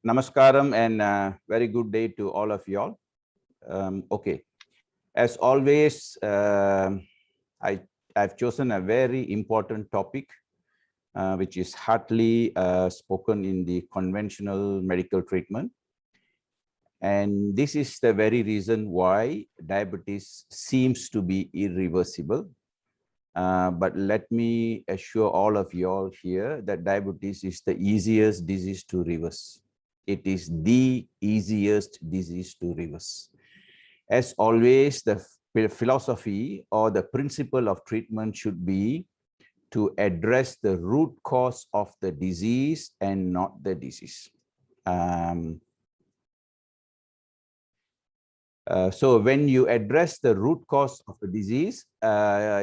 Namaskaram and very good day to all of y'all. Okay, as always, I've chosen a very important topic, which is hardly spoken in the conventional medical treatment. And this is the very reason why diabetes seems to be irreversible. But let me assure all of y'all here that diabetes is the easiest disease to reverse. It is the easiest disease to reverse. As always, the philosophy or the principle of treatment should be to address the root cause of the disease and not the disease. So when you address the root cause of the disease,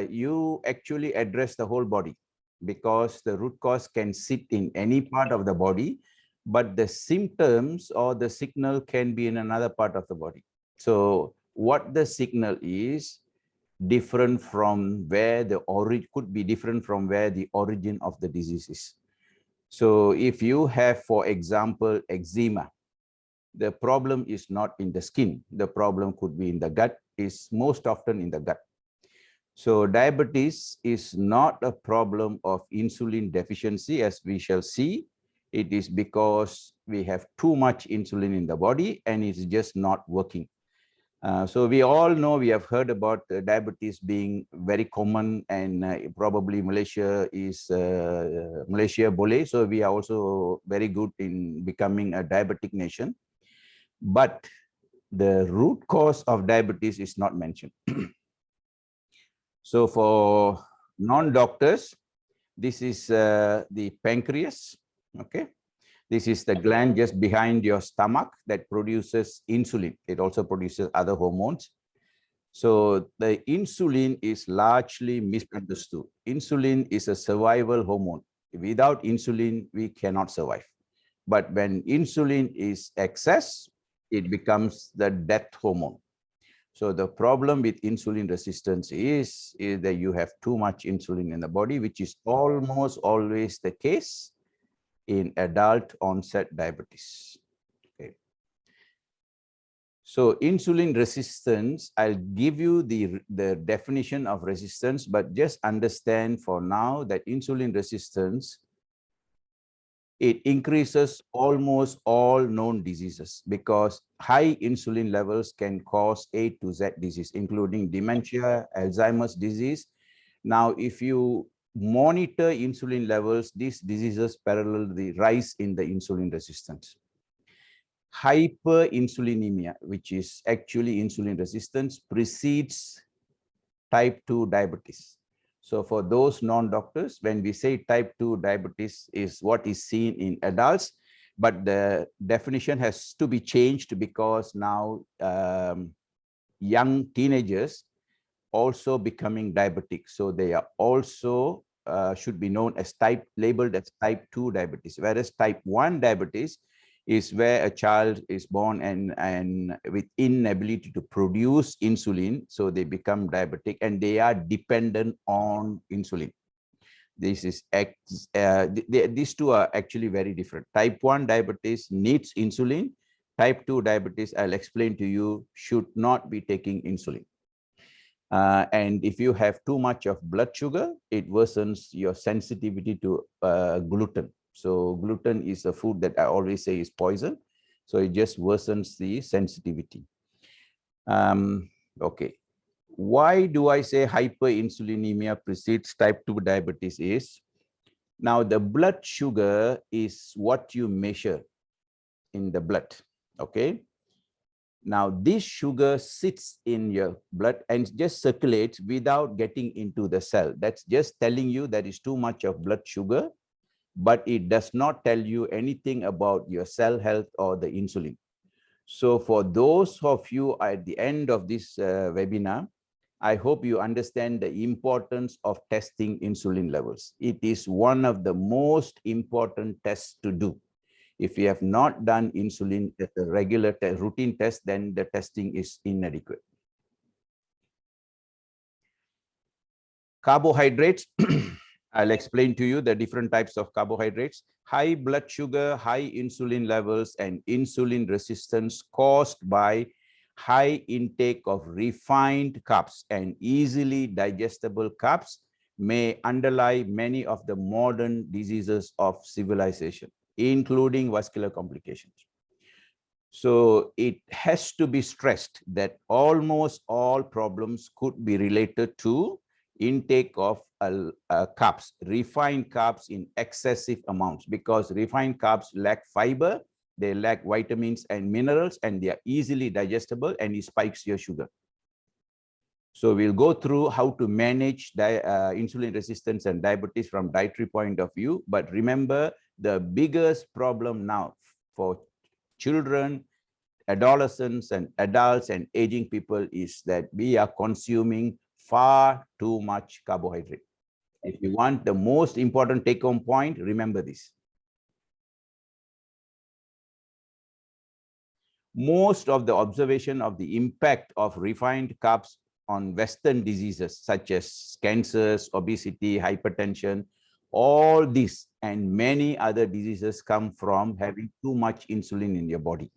you actually address the whole body, because the root cause can sit in any part of the body, but the symptoms or the signal can be in another part of the body. So what the signal is different from where the origin could be different from where the origin of the disease is. So if you have, for example, eczema, the problem is not in the skin. The problem could be in the gut, is most often in the gut. So diabetes is not a problem of insulin deficiency, as we shall see. It is because we have too much insulin in the body and it's just not working. So we all know, we have heard about diabetes being very common, and probably Malaysia is Malaysia boleh. So we are also very good in becoming a diabetic nation. But the root cause of diabetes is not mentioned. So for non-doctors, this is the pancreas, okay? This is the gland just behind your stomach that produces insulin. It also produces other hormones. So the insulin is largely misunderstood. Insulin is a survival hormone. Without insulin, we cannot survive. But when insulin is excess, it becomes the death hormone. So the problem with insulin resistance is that you have too much insulin in the body, which is almost always the case in adult onset diabetes. Okay. So insulin resistance, I'll give you the definition of resistance, but just understand for now that insulin resistance, it increases almost all known diseases, because high insulin levels can cause A to Z disease, including dementia, Alzheimer's disease. Now, if you monitor insulin levels, these diseases parallel the rise in the insulin resistance. Hyperinsulinemia, which is actually insulin resistance, precedes type 2 diabetes. So for those non-doctors, when we say type 2 diabetes is what is seen in adults, but the definition has to be changed, because now young teenagers also becoming diabetic. So they are also should be known as labeled as type 2 diabetes, whereas type 1 diabetes is where a child is born and with inability to produce insulin, so they become diabetic and they are dependent on insulin. This is these two are actually very different. Type 1 diabetes needs insulin. Type 2 diabetes, I'll explain to you, should not be taking insulin. And if you have too much of blood sugar, it worsens your sensitivity to gluten. So gluten is a food that I always say is poison. So it just worsens the sensitivity. Okay. Why do I say hyperinsulinemia precedes type 2 diabetes is, now the blood sugar is what you measure in the blood, okay? Now this sugar sits in your blood and just circulates without getting into the cell. That's just telling you there is too much of blood sugar, but it does not tell you anything about your cell health or the insulin. So for those of you at the end of this webinar, I hope you understand the importance of testing insulin levels. It is one of the most important tests to do. If you have not done insulin as a regular routine test, then the testing is inadequate. Carbohydrates. I'll explain to you the different types of carbohydrates. High blood sugar, high insulin levels, and insulin resistance caused by high intake of refined carbs and easily digestible carbs may underlie many of the modern diseases of civilization, including vascular complications. So it has to be stressed that almost all problems could be related to intake of carbs, refined carbs in excessive amounts, because refined carbs lack fiber, they lack vitamins and minerals, and they are easily digestible, and it spikes your sugar. So we'll go through how to manage insulin resistance and diabetes from dietary point of view. But remember, the biggest problem now for children, adolescents, and adults and aging people is that we are consuming far too much carbohydrate. If you want the most important take-home point, remember this. Most of the observation of the impact of refined carbs on Western diseases such as cancers, obesity, hypertension, all these and many other diseases come from having too much insulin in your body.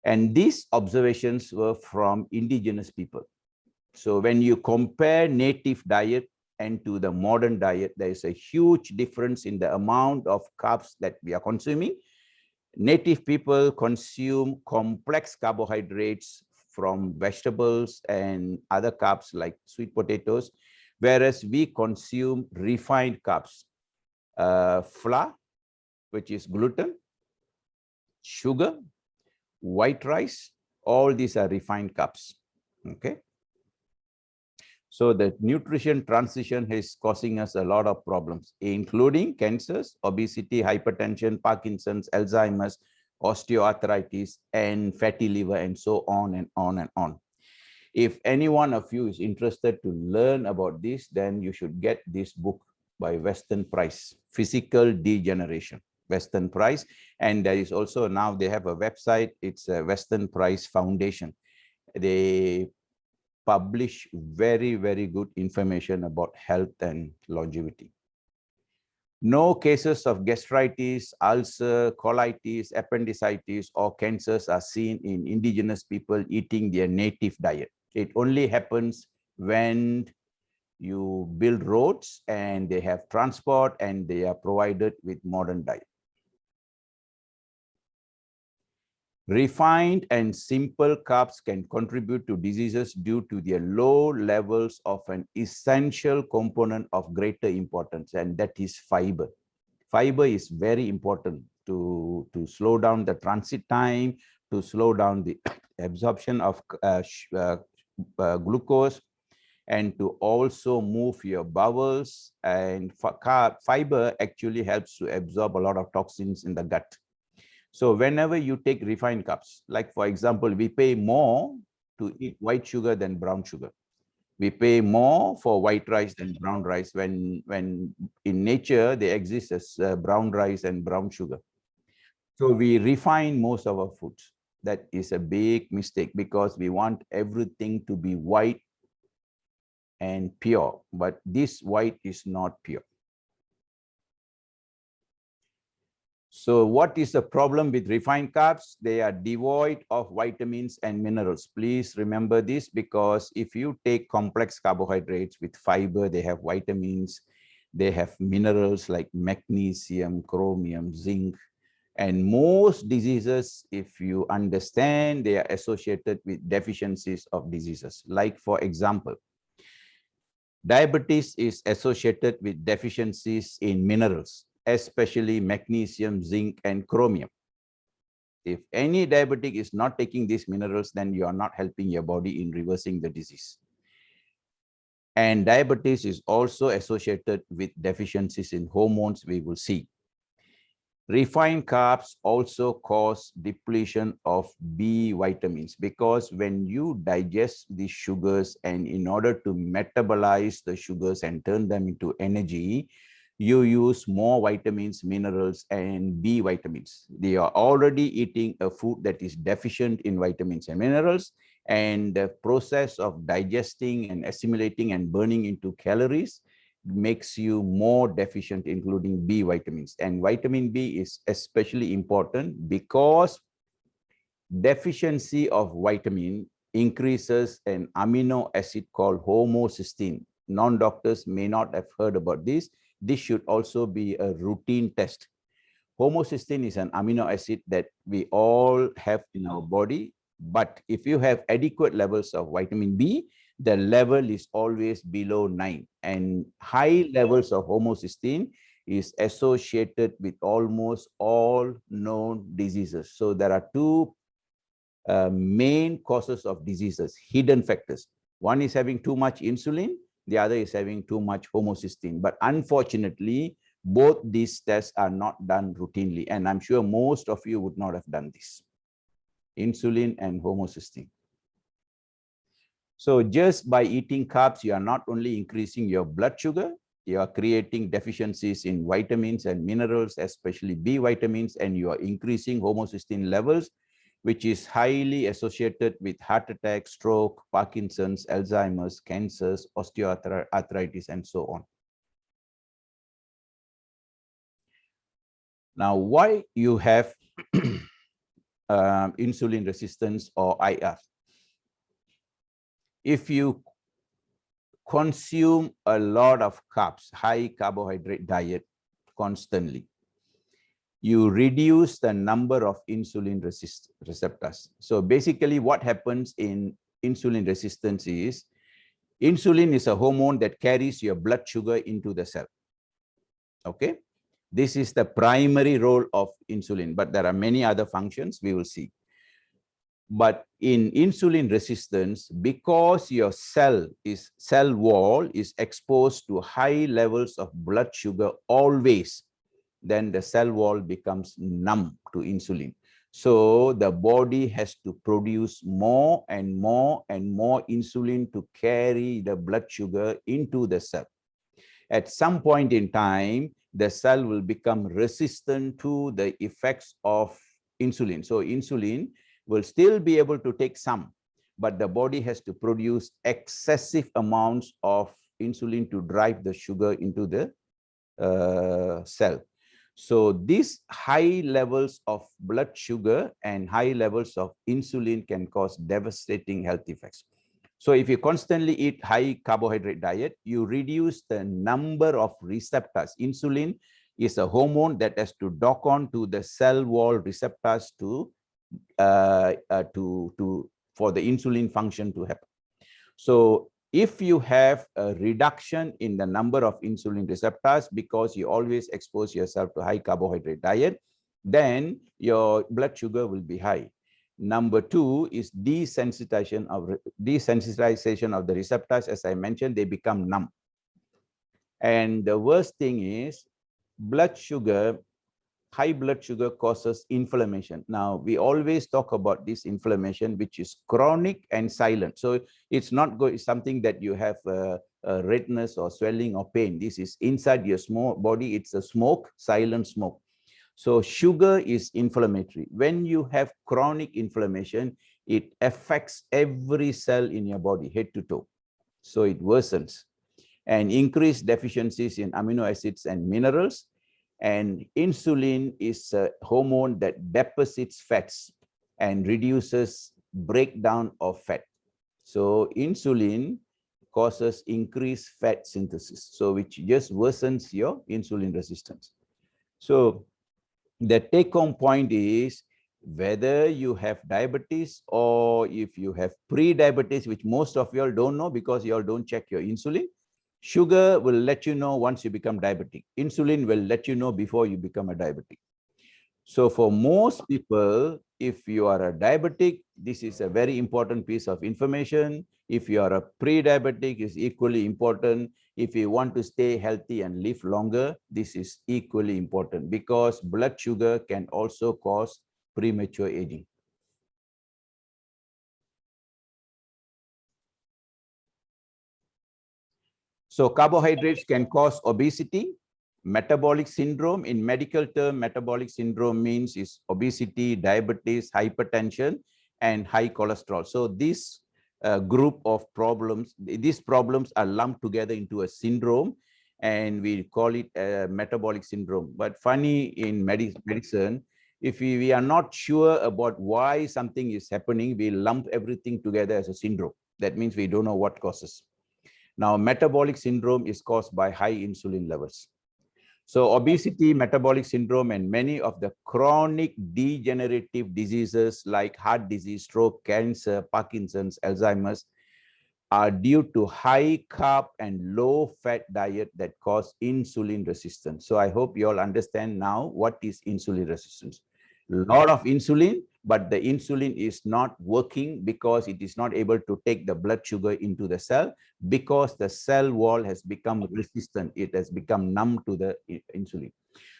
And these observations were from indigenous people. So when you compare native diet and to the modern diet, there is a huge difference in the amount of carbs that we are consuming. Native people consume complex carbohydrates from vegetables and other carbs like sweet potatoes, whereas we consume refined carbs, flour, which is gluten, sugar, white rice, all these are refined carbs. Okay. So the nutrition transition is causing us a lot of problems, including cancers, obesity, hypertension, Parkinson's, Alzheimer's, osteoarthritis, and fatty liver, and so on and on and on. If any one of you is interested to learn about this, then you should get this book by Weston Price, Physical Degeneration, Weston Price. And there is also now they have a website, it's a Weston Price Foundation. They publish very, very good information about health and longevity. No cases of gastritis, ulcer, colitis, appendicitis, or cancers are seen in indigenous people eating their native diet. It only happens when you build roads and they have transport and they are provided with modern diet. Refined and simple carbs can contribute to diseases due to their low levels of an essential component of greater importance, and that is fiber. Fiber is very important to slow down the transit time, to slow down the absorption of glucose, and to also move your bowels. And fiber actually helps to absorb a lot of toxins in the gut. So whenever you take refined carbs, like for example, we pay more to eat white sugar than brown sugar. We pay more for white rice than brown rice when in nature they exist as brown rice and brown sugar. So we refine most of our foods. That is a big mistake because we want everything to be white and pure, but this white is not pure. So what is the problem with refined carbs? They are devoid of vitamins and minerals. Please remember this, because if you take complex carbohydrates with fiber, they have vitamins, they have minerals like magnesium, chromium, zinc, and most diseases, if you understand, they are associated with deficiencies of diseases. Like for example, diabetes is associated with deficiencies in minerals, especially magnesium, zinc, and chromium. If any diabetic is not taking these minerals, then you are not helping your body in reversing the disease. And diabetes is also associated with deficiencies in hormones, we will see. Refined carbs also cause depletion of B vitamins, because when you digest these sugars and in order to metabolize the sugars and turn them into energy, you use more vitamins, minerals, and B vitamins. They are already eating a food that is deficient in vitamins and minerals, and the process of digesting and assimilating and burning into calories makes you more deficient, including B vitamins. And vitamin B is especially important because deficiency of vitamin increases an amino acid called homocysteine. Non-doctors may not have heard about this. This should also be a routine test. Homocysteine is an amino acid that we all have in our body, but if you have adequate levels of vitamin B, the level is always below 9. And high levels of homocysteine is associated with almost all known diseases. So there are two main causes of diseases, hidden factors. One is having too much insulin, the other is having too much homocysteine. But unfortunately, both these tests are not done routinely. And I'm sure most of you would not have done this. Insulin and homocysteine. So just by eating carbs, you are not only increasing your blood sugar, you are creating deficiencies in vitamins and minerals, especially B vitamins, and you are increasing homocysteine levels, which is highly associated with heart attack, stroke, Parkinson's, Alzheimer's, cancers, osteoarthritis, and so on. Now, why you have insulin resistance or IR? If you consume a lot of carbs, high carbohydrate diet constantly, you reduce the number of insulin receptors. So basically what happens in insulin resistance is, insulin is a hormone that carries your blood sugar into the cell. Okay, this is the primary role of insulin, but there are many other functions we will see. But in insulin resistance, because your cell wall is exposed to high levels of blood sugar always, then the cell wall becomes numb to insulin. So the body has to produce more and more and more insulin to carry the blood sugar into the cell. At some point in time, the cell will become resistant to the effects of insulin. So insulin will still be able to take some, but the body has to produce excessive amounts of insulin to drive the sugar into the cell. So these high levels of blood sugar and high levels of insulin can cause devastating health effects. So if you constantly eat high carbohydrate diet, you reduce the number of receptors. Insulin is a hormone that has to dock on to the cell wall receptors for the insulin function to happen. So if you have a reduction in the number of insulin receptors because you always expose yourself to high carbohydrate diet, then your blood sugar will be high. Number two is desensitization of the receptors. As I mentioned, they become numb. And the worst thing is high blood sugar causes inflammation. Now, we always talk about this inflammation, which is chronic and silent. So it's not something that you have redness or swelling or pain. This is inside your body. It's a silent smoke. So sugar is inflammatory. When you have chronic inflammation, it affects every cell in your body, head to toe. So it worsens. And increased deficiencies in amino acids and minerals. And insulin is a hormone that deposits fats and reduces breakdown of fat. So insulin causes increased fat synthesis, so which just worsens your insulin resistance. So the take-home point is, whether you have diabetes or if you have pre-diabetes, which most of you all don't know because you all don't check your insulin, sugar will let you know once you become diabetic. Insulin will let you know before you become a diabetic. So for most people, if you are a diabetic, this is a very important piece of information. If you are a pre-diabetic, it's equally important. If you want to stay healthy and live longer, this is equally important because blood sugar can also cause premature aging. So carbohydrates can cause obesity, metabolic syndrome. In medical term, metabolic syndrome means is obesity, diabetes, hypertension, and high cholesterol. So this group of problems, these problems are lumped together into a syndrome. and we call it a metabolic syndrome. But funny in medicine, if we are not sure about why something is happening, we lump everything together as a syndrome. That means we don't know what causes. Now, metabolic syndrome is caused by high insulin levels. So obesity, metabolic syndrome, and many of the chronic degenerative diseases like heart disease, stroke, cancer, Parkinson's, Alzheimer's are due to high carb and low fat diet that cause insulin resistance. So I hope you all understand now what is insulin resistance. A lot of insulin, but the insulin is not working because it is not able to take the blood sugar into the cell because the cell wall has become resistant. It has become numb to the insulin.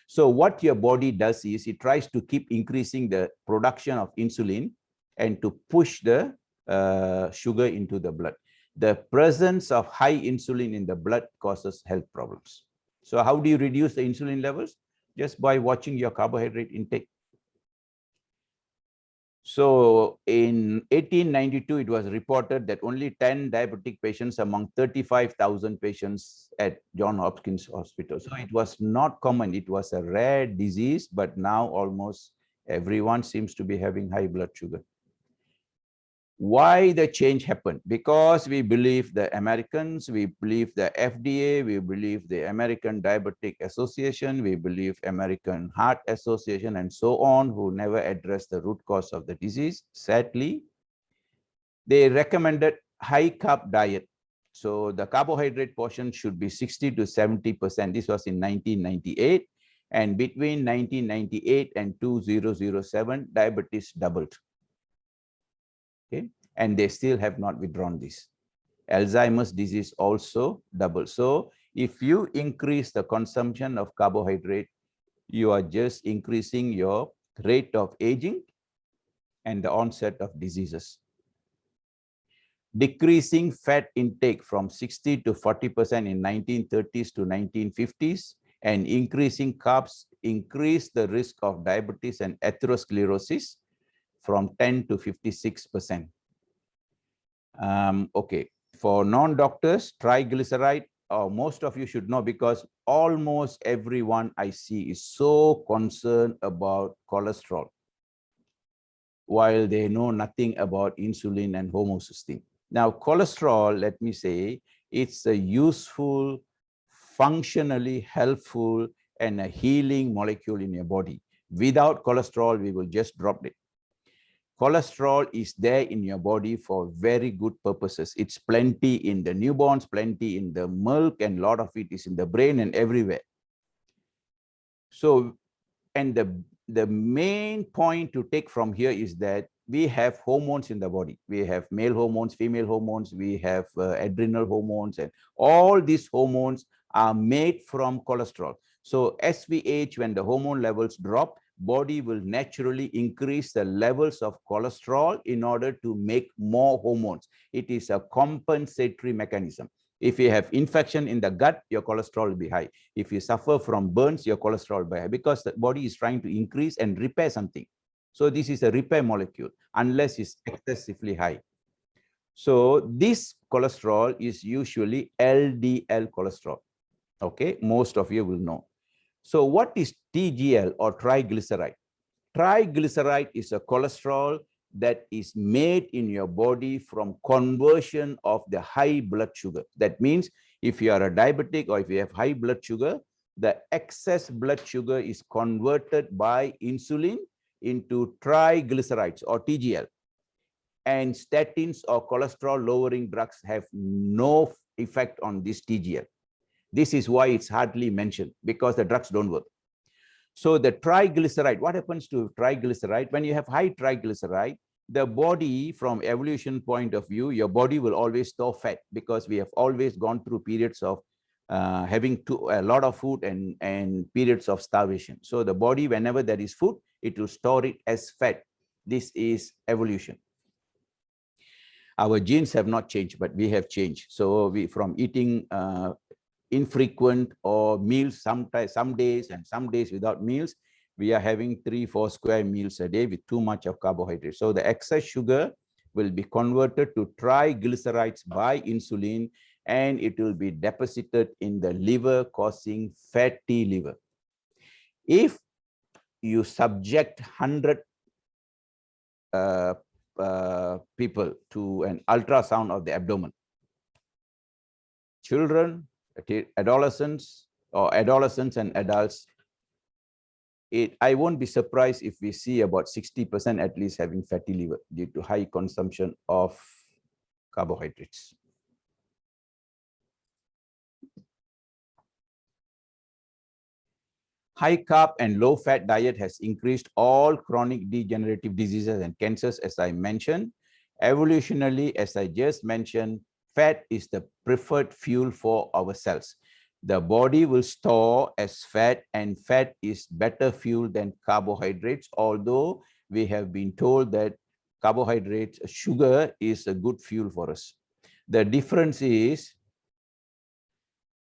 So what your body does is it tries to keep increasing the production of insulin and to push the sugar into the blood. The presence of high insulin in the blood causes health problems. So how do you reduce the insulin levels? Just by watching your carbohydrate intake. So in 1892, it was reported that only 10 diabetic patients among 35,000 patients at Johns Hopkins Hospital. So it was not common. It was a rare disease, but now almost everyone seems to be having high blood sugar. Why the change happened? Because we believe the Americans, we believe the FDA, we believe the American Diabetic Association, we believe American Heart Association, and so on, who never addressed the root cause of the disease. Sadly, they recommended high carb diet. So the carbohydrate portion should be 60 to 70%. This was in 1998. And between 1998 and 2007, diabetes doubled. Okay, and they still have not withdrawn this. Alzheimer's disease also doubled. So if you increase the consumption of carbohydrate, you are just increasing your rate of aging and the onset of diseases. Decreasing fat intake from 60 to 40% in 1930s to 1950s and increasing carbs increased the risk of diabetes and atherosclerosis from 10 to 56%. Okay, for non-doctors, triglyceride, most of you should know because almost everyone I see is so concerned about cholesterol, while they know nothing about insulin and homocysteine. Now, cholesterol, let me say, it's a useful, functionally helpful, and a healing molecule in your body. Without cholesterol, we will just drop it. Cholesterol is there in your body for very good purposes. It's plenty in the newborns, plenty in the milk, and a lot of it is in the brain and everywhere. So, and the main point to take from here is that we have hormones in the body. We have male hormones, female hormones, we have adrenal hormones, and all these hormones are made from cholesterol. So as we age, when the hormone levels drop, body will naturally increase the levels of cholesterol in order to make more hormones. It is a compensatory mechanism. If you have infection in the gut, your cholesterol will be high. If you suffer from burns, your cholesterol will be high because the body is trying to increase and repair something. So this is a repair molecule unless it's excessively high. So this cholesterol is usually LDL cholesterol. Okay, most of you will know. So what is TGL or triglyceride? Triglyceride is a cholesterol that is made in your body from conversion of the high blood sugar. That means if you are a diabetic or if you have high blood sugar, the excess blood sugar is converted by insulin into triglycerides or TGL. And statins or cholesterol lowering drugs have no effect on this TGL. This is why it's hardly mentioned, because the drugs don't work. So the triglyceride, what happens to triglyceride? When you have high triglyceride, the body, from evolution point of view, your body will always store fat because we have always gone through periods of having a lot of food and periods of starvation. So the body, whenever there is food, it will store it as fat. This is evolution. Our genes have not changed, but we have changed. So we, from eating infrequent or meals some days and some days without meals, we are having 3-4 square meals a day with too much of carbohydrates. So the excess sugar will be converted to triglycerides by insulin, and it will be deposited in the liver, causing fatty liver. If you subject 100 people to an ultrasound of the abdomen, children, adolescents, or adolescents and adults, I won't be surprised if we see about 60% at least having fatty liver due to high consumption of carbohydrates. High carb and low fat diet has increased all chronic degenerative diseases and cancers, as I mentioned. Evolutionarily, as I just mentioned, fat is the preferred fuel for our cells. The body will store as fat, and fat is better fuel than carbohydrates, although we have been told that carbohydrates, sugar is a good fuel for us. The difference is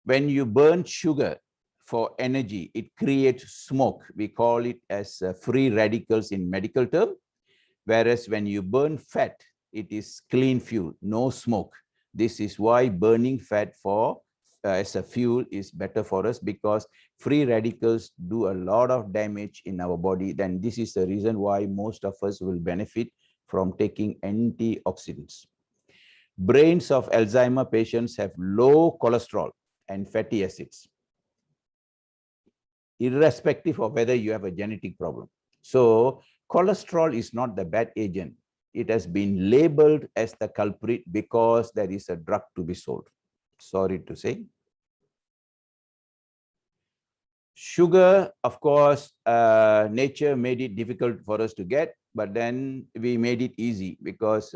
when you burn sugar for energy, it creates smoke. We call it as free radicals in medical term. Whereas when you burn fat, it is clean fuel, no smoke. This is why burning fat for as a fuel is better for us, because free radicals do a lot of damage in our body. Then this is the reason why most of us will benefit from taking antioxidants. Brains of Alzheimer patients have low cholesterol and fatty acids, irrespective of whether you have a genetic problem. So cholesterol is not the bad agent. It has been labeled as the culprit because there is a drug to be sold. Sorry to say. Sugar, of course, nature made it difficult for us to get, but then we made it easy because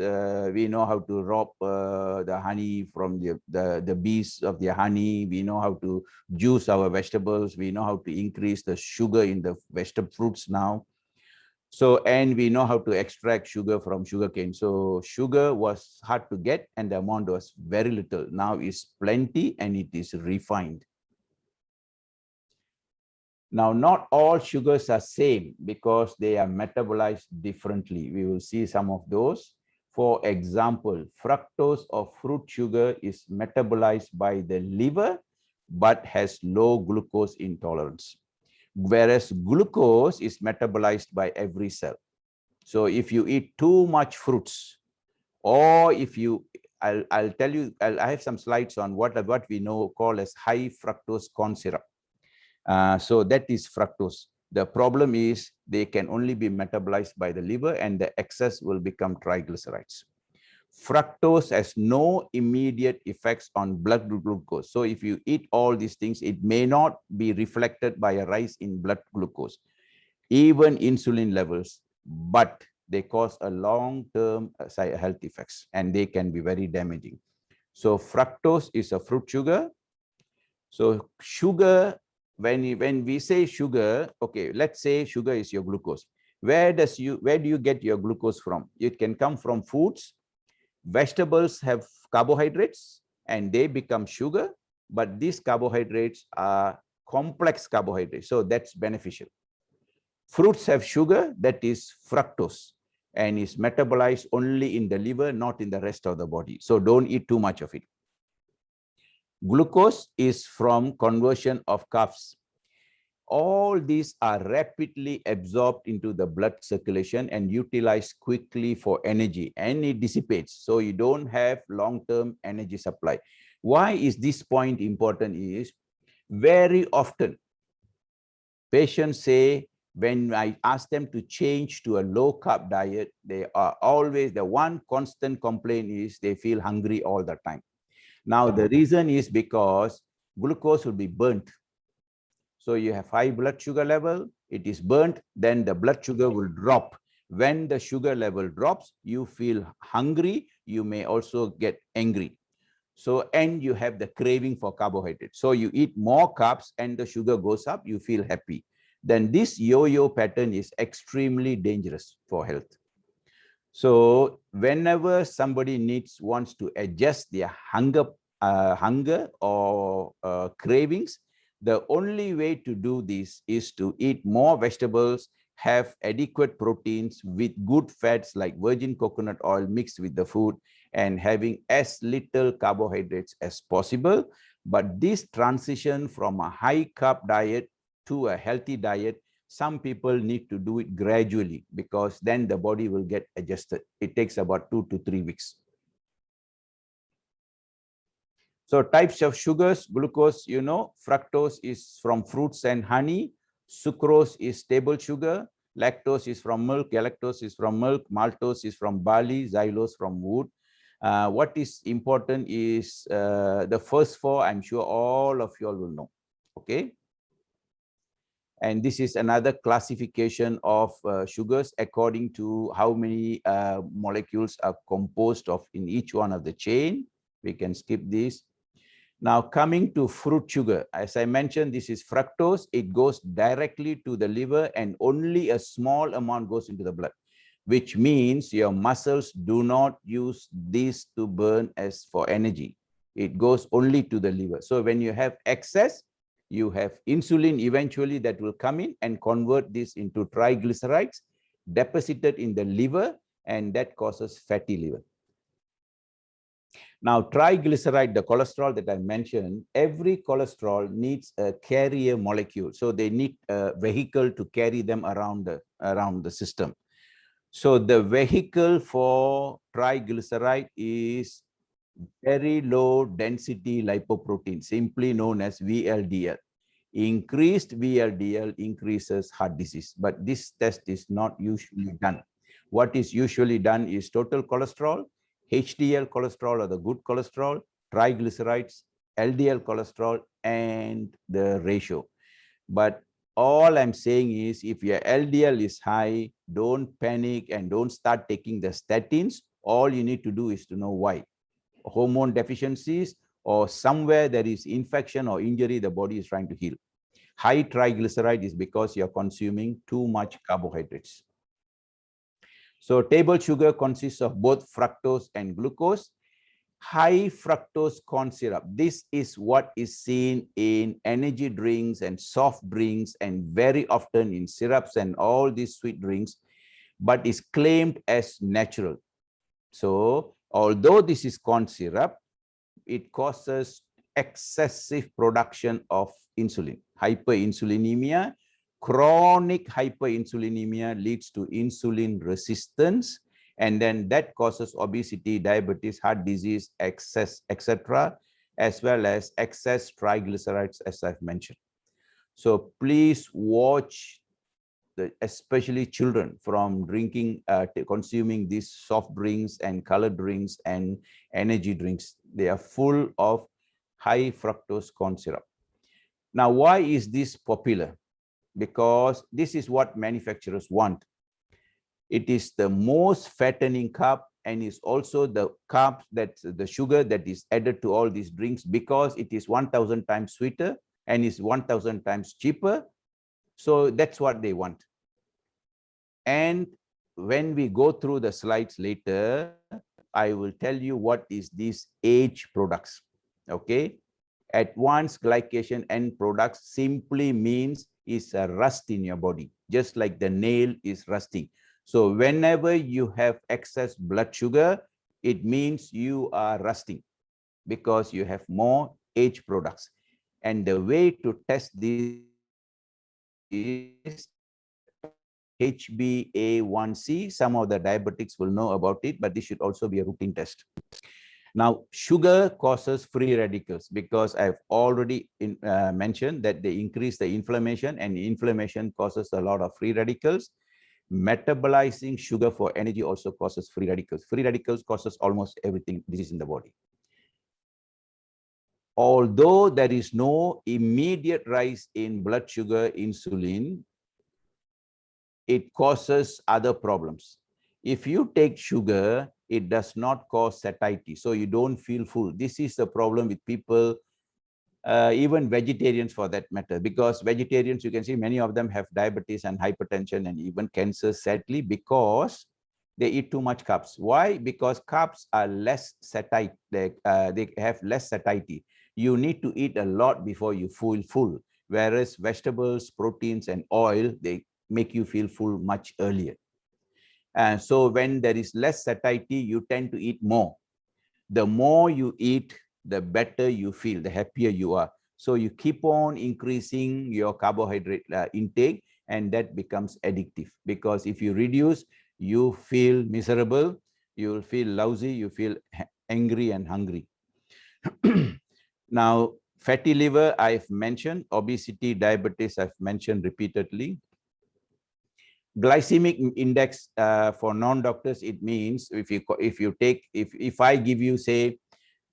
we know how to rob the honey from the bees of the honey. We know how to juice our vegetables. We know how to increase the sugar in the vegetable fruits now. So, and we know how to extract sugar from sugarcane. So sugar was hard to get and the amount was very little. Now is plenty and it is refined. Now, not all sugars are same because they are metabolized differently. We will see some of those. For example, fructose or fruit sugar is metabolized by the liver, but has low glucose intolerance. Whereas glucose is metabolized by every cell. So if you eat too much fruits, or if you, I'll tell you, I have some slides on what we know call as high fructose corn syrup. So that is fructose. The problem is they can only be metabolized by the liver and the excess will become triglycerides. Fructose has no immediate effects on blood glucose. So if you eat all these things, it may not be reflected by a rise in blood glucose, even insulin levels, but they cause a long-term health effects and they can be very damaging. So fructose is a fruit sugar. So sugar, when we say sugar, okay, let's say sugar is your glucose. Where do you get your glucose from? It can come from foods. Vegetables have carbohydrates and they become sugar, but these carbohydrates are complex carbohydrates, so that's beneficial. Fruits have sugar, that is fructose, and is metabolized only in the liver, not in the rest of the body. So don't eat too much of it. Glucose is from conversion of carbs. All these are rapidly absorbed into the blood circulation and utilized quickly for energy, and it dissipates. So you don't have long-term energy supply. Why is this point important is very often patients say, when I ask them to change to a low-carb diet, they are always, the one constant complaint is they feel hungry all the time. Now, the reason is because glucose will be burnt. So you have high blood sugar level, it is burnt, then the blood sugar will drop. When the sugar level drops, you feel hungry, you may also get angry. So, and you have the craving for carbohydrates. So you eat more carbs and the sugar goes up, you feel happy. Then this yo-yo pattern is extremely dangerous for health. So whenever somebody wants to adjust their hunger or cravings, the only way to do this is to eat more vegetables, have adequate proteins with good fats like virgin coconut oil mixed with the food, and having as little carbohydrates as possible. But this transition from a high carb diet to a healthy diet, some people need to do it gradually, because then the body will get adjusted. It takes about 2 to 3 weeks. So types of sugars: glucose, fructose is from fruits and honey, sucrose is table sugar, lactose is from milk, galactose is from milk, maltose is from barley, xylose from wood. What is important is the first four. I'm sure all of you all will know. Okay. And this is another classification of sugars according to how many molecules are composed of in each one of the chain. We can skip this. Now, coming to fruit sugar, as I mentioned, this is fructose. It goes directly to the liver, and only a small amount goes into the blood, which means your muscles do not use this to burn as for energy. It goes only to the liver. So when you have excess, you have insulin eventually that will come in and convert this into triglycerides deposited in the liver, and that causes fatty liver. Now, triglyceride, the cholesterol that I mentioned, every cholesterol needs a carrier molecule. So they need a vehicle to carry them around the system. So the vehicle for triglyceride is very low density lipoprotein, simply known as VLDL. Increased VLDL increases heart disease, but this test is not usually done. What is usually done is total cholesterol, HDL cholesterol or the good cholesterol, triglycerides, LDL cholesterol, and the ratio. But all I'm saying is, if your LDL is high, don't panic and don't start taking the statins. All you need to do is to know why. Hormone deficiencies, or somewhere there is infection or injury the body is trying to heal. High triglyceride is because you're consuming too much carbohydrates. So table sugar consists of both fructose and glucose. High fructose corn syrup, this is what is seen in energy drinks and soft drinks, and very often in syrups and all these sweet drinks, but is claimed as natural. So although this is corn syrup, it causes excessive production of insulin. Hyperinsulinemia, chronic hyperinsulinemia leads to insulin resistance, and then that causes obesity, diabetes, heart disease, excess, etc., as well as excess triglycerides, as I've mentioned. So please watch especially children from drinking, consuming these soft drinks and colored drinks and energy drinks. They are full of high fructose corn syrup. Now, why is this popular? Because this is what manufacturers want. It is the most fattening carb, and is also the carb, that's the sugar that is added to all these drinks, because it is 1,000 times sweeter and is 1,000 times cheaper. So that's what they want. And when we go through the slides later, I will tell you what is these age products. Okay. Advanced glycation end products simply means is a rust in your body, just like the nail is rusting. So whenever you have excess blood sugar, it means you are rusting, because you have more age products. And the way to test this is HbA1c. Some of the diabetics will know about it, but this should also be a routine test. Now, sugar causes free radicals, because I've already mentioned that they increase the inflammation, and inflammation causes a lot of free radicals. Metabolizing sugar for energy also causes free radicals. Free radicals causes almost everything disease in the body. Although there is no immediate rise in blood sugar, insulin, it causes other problems. If you take sugar, it does not cause satiety, so you don't feel full. This is the problem with people, even vegetarians for that matter, because vegetarians, you can see many of them have diabetes and hypertension and even cancer, sadly, because they eat too much carbs. Why? Because carbs are less satiety. They have less satiety. You need to eat a lot before you feel full, whereas vegetables, proteins, and oil, they make you feel full much earlier. And so when there is less satiety, you tend to eat more. The more you eat, the better you feel, the happier you are. So you keep on increasing your carbohydrate intake, and that becomes addictive, because if you reduce, you feel miserable, you will feel lousy, you feel angry and hungry. Now, fatty liver, I've mentioned. Obesity, diabetes, I've mentioned repeatedly. Glycemic index, for non-doctors, it means if I give you, say,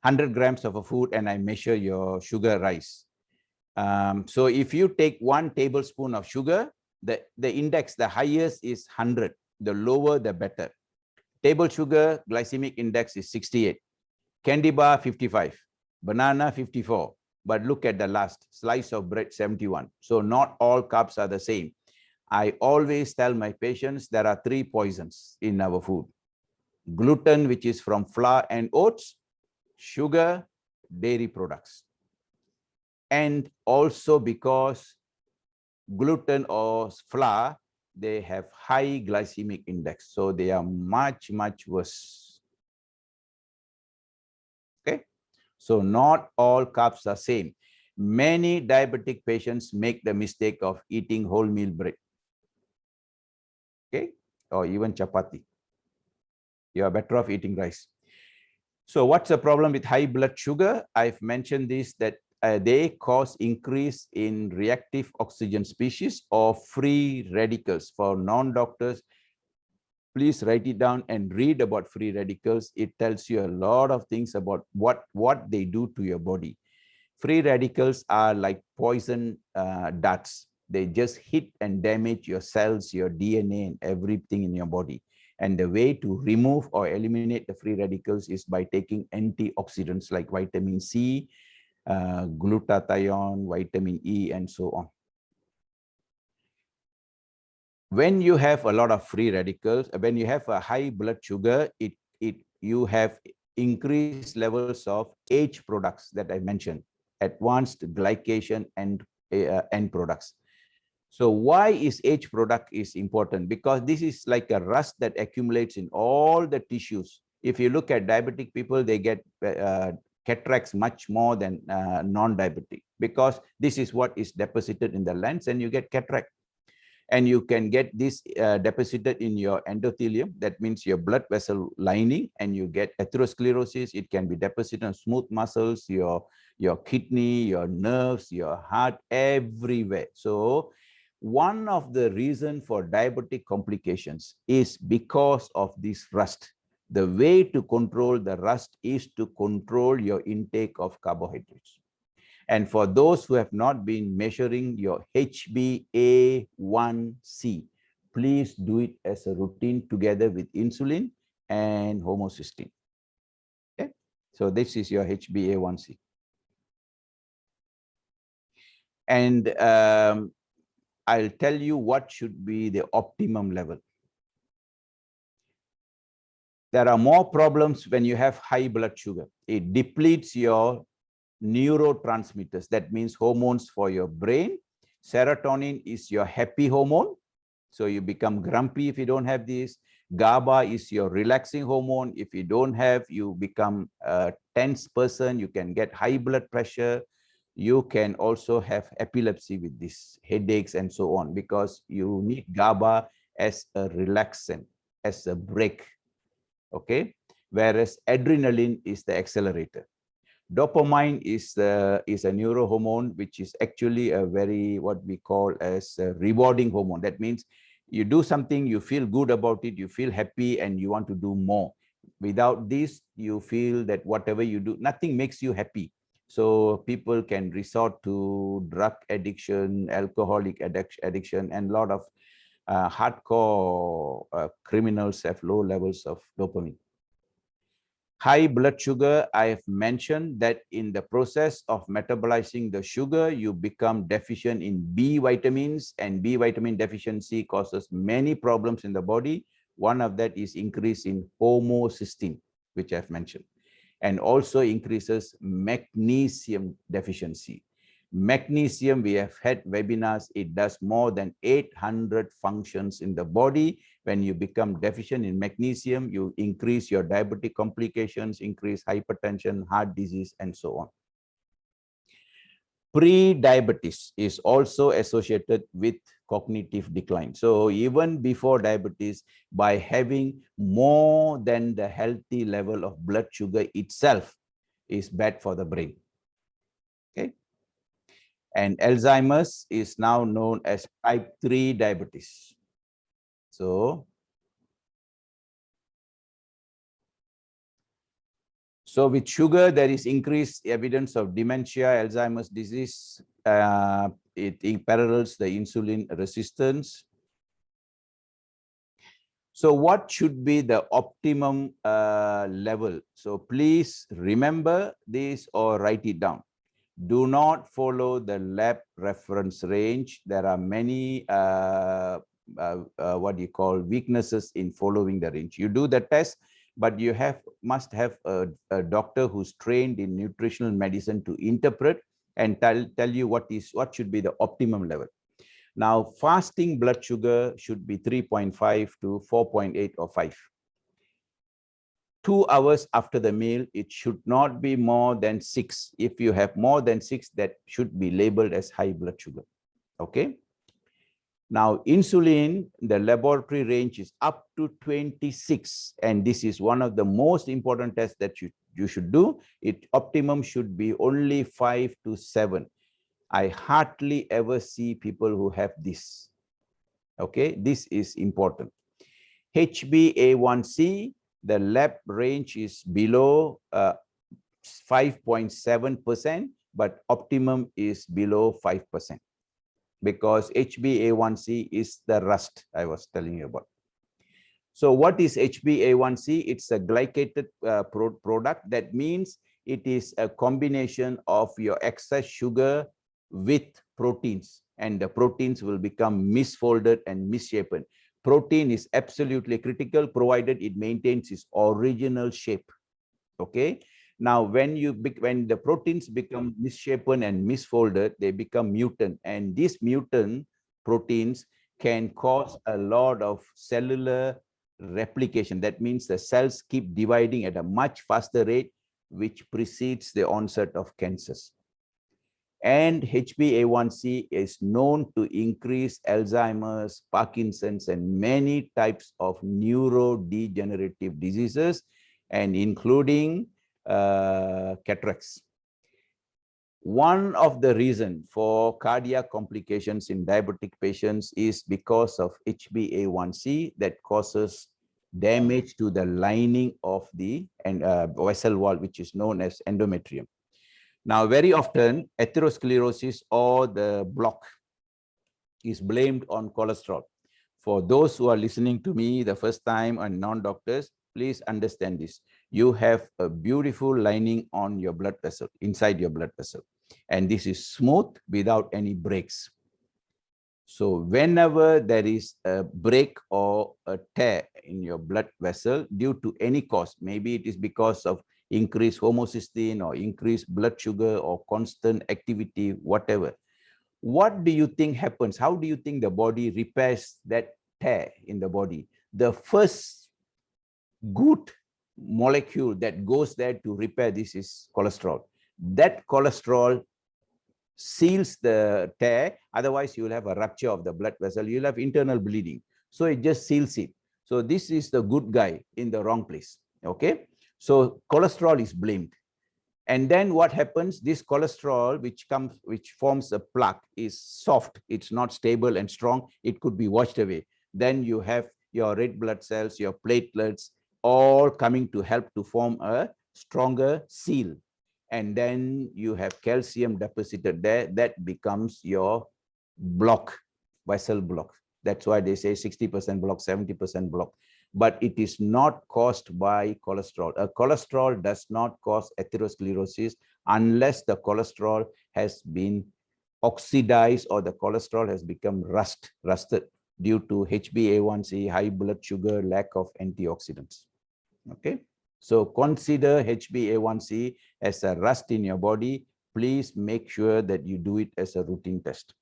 100 grams of a food and I measure your sugar rise. So if you take 1 tablespoon of sugar, the index, the highest is 100. The lower, the better. Table sugar, glycemic index is 68. Candy bar, 55. Banana, 54. But look at the last, slice of bread, 71. So not all carbs are the same. I always tell my patients there are 3 poisons in our food. Gluten, which is from flour and oats, sugar, dairy products. And also because gluten or flour, they have high glycemic index. So they are much, much worse. Okay. So not all carbs are same. Many diabetic patients make the mistake of eating wholemeal bread. Okay. Or even chapati. You are better off eating rice. So what's the problem with high blood sugar? I've mentioned this, that they cause increase in reactive oxygen species or free radicals. For non-doctors, please write it down and read about free radicals. It tells you a lot of things about what they do to your body. Free radicals are like poison darts. They just hit and damage your cells, your DNA, and everything in your body. And the way to remove or eliminate the free radicals is by taking antioxidants like vitamin C, glutathione, vitamin E, and so on. When you have a lot of free radicals, when you have a high blood sugar, you have increased levels of H products that I mentioned, advanced glycation and end products. So why is H product is important? Because this is like a rust that accumulates in all the tissues. If you look at diabetic people, they get cataracts much more than non-diabetic, because this is what is deposited in the lens, and you get cataract. And you can get this deposited in your endothelium, that means your blood vessel lining, and you get atherosclerosis. It can be deposited on smooth muscles, your kidney, your nerves, your heart, everywhere. So one of the reasons for diabetic complications is because of this rust. The way to control the rust is to control your intake of carbohydrates. And for those who have not been measuring your HbA1c, please do it as a routine together with insulin and homocysteine. Okay? So this is your HbA1c. And I'll tell you what should be the optimum level. There are more problems when you have high blood sugar. It depletes your neurotransmitters, that means hormones for your brain. Serotonin is your happy hormone, so you become grumpy if you don't have this. GABA is your relaxing hormone. If you don't have, you become a tense person. You can get high blood pressure. You can also have epilepsy with this, headaches and so on, because you need GABA as a relaxant, as a brake. Okay, whereas adrenaline is the accelerator. Dopamine is a neurohormone, which is actually a very, what we call as a rewarding hormone. That means you do something, you feel good about it, you feel happy, and you want to do more. Without this, you feel that whatever you do, nothing makes you happy. So people can resort to drug addiction, alcoholic addiction, and a lot of hardcore criminals have low levels of dopamine. High blood sugar, I have mentioned that in the process of metabolizing the sugar, you become deficient in B vitamins, and B vitamin deficiency causes many problems in the body. One of that is increase in homocysteine, which I've mentioned, and also increases magnesium deficiency. Magnesium, we have had webinars, it does more than 800 functions in the body. When you become deficient in magnesium, you increase your diabetic complications, increase hypertension, heart disease, and so on. Pre-diabetes is also associated with cognitive decline. So even before diabetes, by having more than the healthy level of blood sugar itself is bad for the brain. Okay. And Alzheimer's is now known as type 3 diabetes. So with sugar, there is increased evidence of dementia, Alzheimer's disease. It parallels the insulin resistance. So what should be the optimum level? So please remember this or write it down. Do not follow the lab reference range. There are many what you call weaknesses in following the range. You do the test, but you must have a doctor who's trained in nutritional medicine to interpret and tell you what should be the optimum level. Now, fasting blood sugar should be 3.5 to 4.8 or 5. 2 hours after the meal, it should not be more than 6. If you have more than 6, that should be labeled as high blood sugar. Okay. Now, insulin, the laboratory range is up to 26. And this is one of the most important tests that you should do. Optimum should be only 5 to 7. I hardly ever see people who have this. Okay, this is important. HbA1c, the lab range is below 5.7%, but optimum is below 5%, because HbA1c is the rust I was telling you about. So what is HbA1c? It's a glycated product. That means it is a combination of your excess sugar with proteins, and the proteins will become misfolded and misshapen. Protein is absolutely critical, provided it maintains its original shape. Okay. Now, when the proteins become misshapen and misfolded, they become mutant, and these mutant proteins can cause a lot of cellular replication. That means the cells keep dividing at a much faster rate, which precedes the onset of cancers. And HbA1c is known to increase Alzheimer's, Parkinson's, and many types of neurodegenerative diseases, and including cataracts. One of the reasons for cardiac complications in diabetic patients is because of HbA1c that causes damage to the lining of the vessel wall, which is known as endometrium. Now, very often, atherosclerosis or the block is blamed on cholesterol. For those who are listening to me the first time and non-doctors, please understand this. You have a beautiful lining on your blood vessel, inside your blood vessel. And this is smooth without any breaks. So whenever there is a break or a tear in your blood vessel due to any cause, maybe it is because of increased homocysteine or increased blood sugar or constant activity, whatever. What do you think happens? How do you think the body repairs that tear in the body? The first good molecule that goes there to repair this is cholesterol. That cholesterol seals the tear, otherwise you will have a rupture of the blood vessel, you'll have internal bleeding. So it just seals it. So this is the good guy in the wrong place. Okay. So cholesterol is blamed. And then what happens? This cholesterol, which forms a plaque, is soft. It's not stable and strong. It could be washed away. Then you have your red blood cells, your platelets, all coming to help to form a stronger seal. And then you have calcium deposited there. That becomes your block, vessel block. That's why they say 60% block, 70% block. But it is not caused by cholesterol. A cholesterol does not cause atherosclerosis unless the has been oxidized or the cholesterol has become rusted due to HbA1c, high blood sugar, lack of antioxidants. Okay. So consider HbA1c as a rust in your body. please make sure that you do it as a routine test.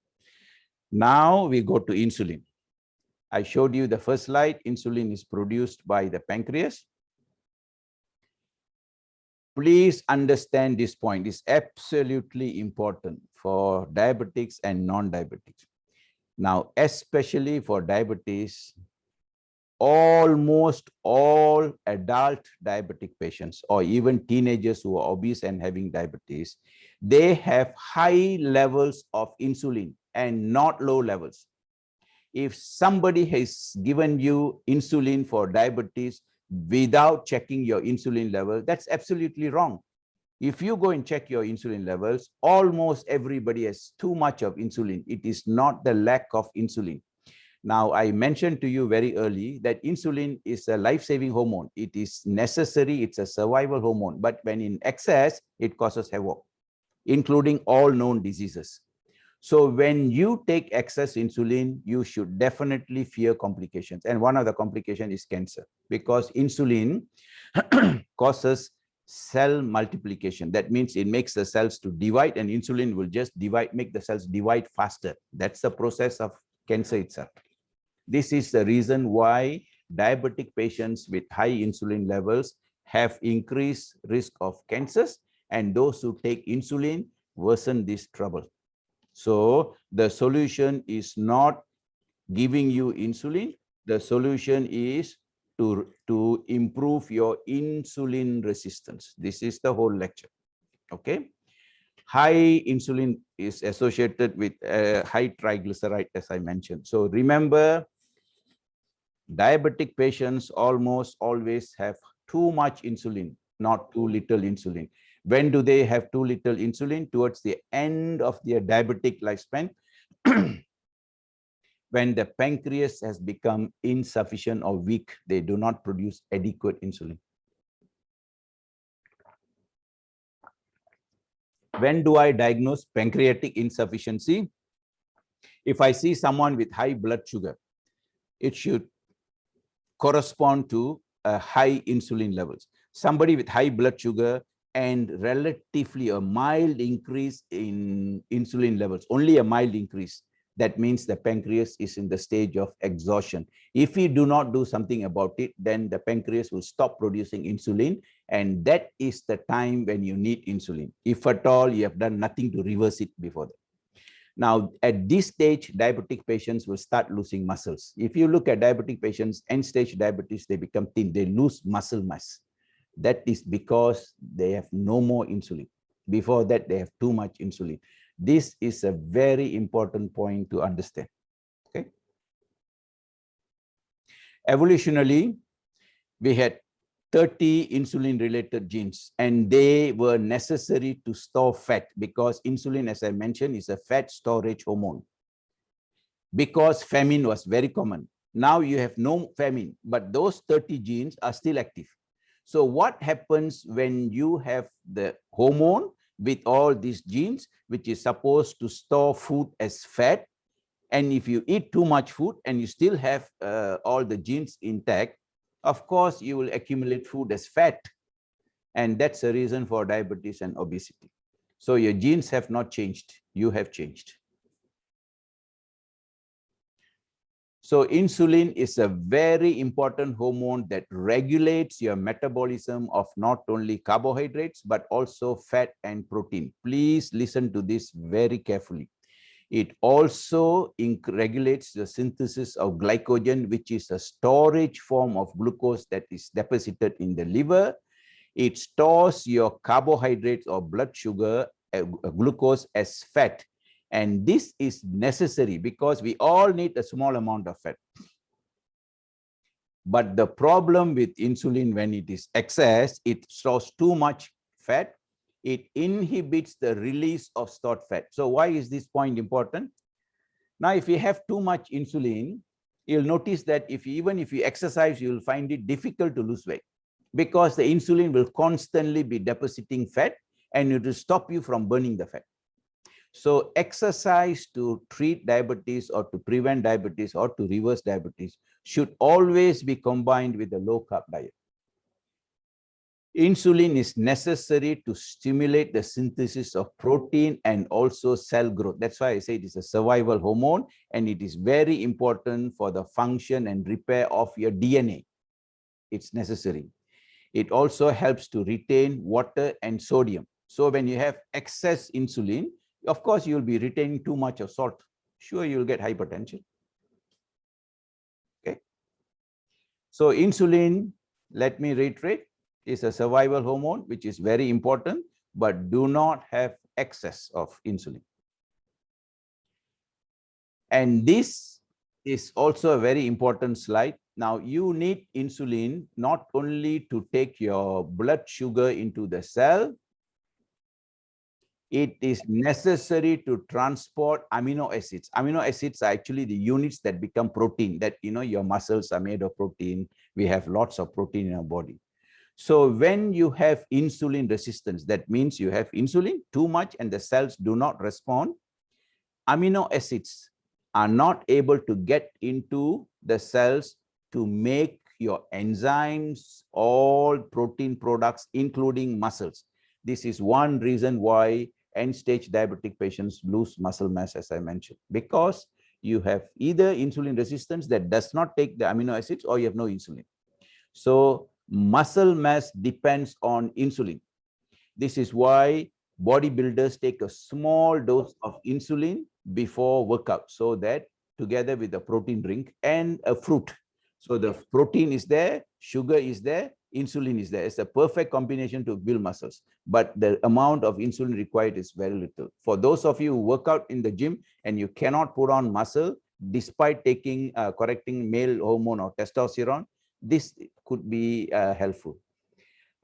Now we go to insulin. I showed you the first slide. Insulin is produced by the pancreas. Please understand this point. It's absolutely important for diabetics and non-diabetics. Now, especially for diabetes, almost all adult diabetic patients or even teenagers who are obese and having diabetes, they have high levels of insulin and not low levels. If somebody has given you insulin for diabetes without checking your insulin level, that's absolutely wrong. If you go and check your insulin levels, almost everybody has too much of insulin. It is not the lack of insulin. Now, I mentioned to you very early that insulin is a life-saving hormone. It is necessary. It's a survival hormone. But when in excess, it causes havoc, including all known diseases. So when you take excess insulin, you should definitely fear complications. And one of the complications is cancer, because insulin causes cell multiplication. That means it makes the cells to divide, and insulin will just make the cells divide faster. That's the process of cancer itself. This is the reason why diabetic patients with high insulin levels have increased risk of cancers, and those who take insulin worsen this trouble. So the solution is not giving you insulin. The solution is to improve your insulin resistance. This is the whole lecture. Okay. High insulin is associated with high triglyceride, as I mentioned. So remember, diabetic patients almost always have too much insulin, not too little insulin. When do they have too little insulin? Towards the end of their diabetic lifespan, when the pancreas has become insufficient or weak, they do not produce adequate insulin. When do I diagnose pancreatic insufficiency? If I see someone with high blood sugar, it should correspond to high insulin levels. Somebody with high blood sugar and relatively a mild increase in insulin levels, only a mild increase, that means the pancreas is in the stage of exhaustion. If we do not do something about it, then the pancreas will stop producing insulin, and that is the time when you need insulin. If at all you have done nothing to reverse it before that. Now, at this stage, diabetic patients will start losing muscles. If you look at diabetic patients, end-stage diabetes, they become thin, they lose muscle mass. That is because they have no more insulin. Before that, they have too much insulin. This is a very important point to understand. Okay. Evolutionarily, we had 30 insulin-related genes, and they were necessary to store fat because insulin, as I mentioned, is a fat storage hormone. Because famine was very common. Now you have no famine, but those 30 genes are still active. So what happens when you have the hormone with all these genes, which is supposed to store food as fat, and if you eat too much food and you still have all the genes intact, of course, you will accumulate food as fat. And that's the reason for diabetes and obesity. So your genes have not changed. You have changed. So insulin is a very important hormone that regulates your metabolism of not only carbohydrates, but also fat and protein. Please listen to this very carefully. It also regulates the synthesis of glycogen, which is a storage form of glucose that is deposited in the liver. It stores your carbohydrates or blood sugar, glucose as fat. And this is necessary because we all need a small amount of fat. But the problem with insulin, when it is excess, it stores too much fat. It inhibits the release of stored fat. So why is this point important? Now, if you have too much insulin, you'll notice that even if you exercise, you'll find it difficult to lose weight because the insulin will constantly be depositing fat and it will stop you from burning the fat. So exercise to treat diabetes or to prevent diabetes or to reverse diabetes should always be combined with a low-carb diet. Insulin is necessary to stimulate the synthesis of protein and also cell growth. That's why I say it is a survival hormone, and it is very important for the function and repair of your DNA. It's necessary. It also helps to retain water and sodium. So when you have excess insulin, of course, you'll be retaining too much of salt. Sure, you'll get hypertension. Okay. So insulin, let me reiterate, is a survival hormone, which is very important, but do not have excess of insulin. And this is also a very important slide. Now, you need insulin not only to take your blood sugar into the cell, it is necessary to transport amino acids. Amino acids are actually the units that become protein, that, your muscles are made of protein. We have lots of protein in our body. So when you have insulin resistance, that means you have insulin too much and the cells do not respond. Amino acids are not able to get into the cells to make your enzymes, all protein products, including muscles. This is one reason why end-stage diabetic patients lose muscle mass, as I mentioned, because you have either insulin resistance that does not take the amino acids, or you have no insulin. So muscle mass depends on insulin. This is why bodybuilders take a small dose of insulin before workout, so that together with the protein drink and a fruit. So the protein is there, sugar is there, insulin is there. It's a perfect combination to build muscles. But the amount of insulin required is very little. For those of you who work out in the gym and you cannot put on muscle despite taking correcting male hormone or testosterone, this could be helpful.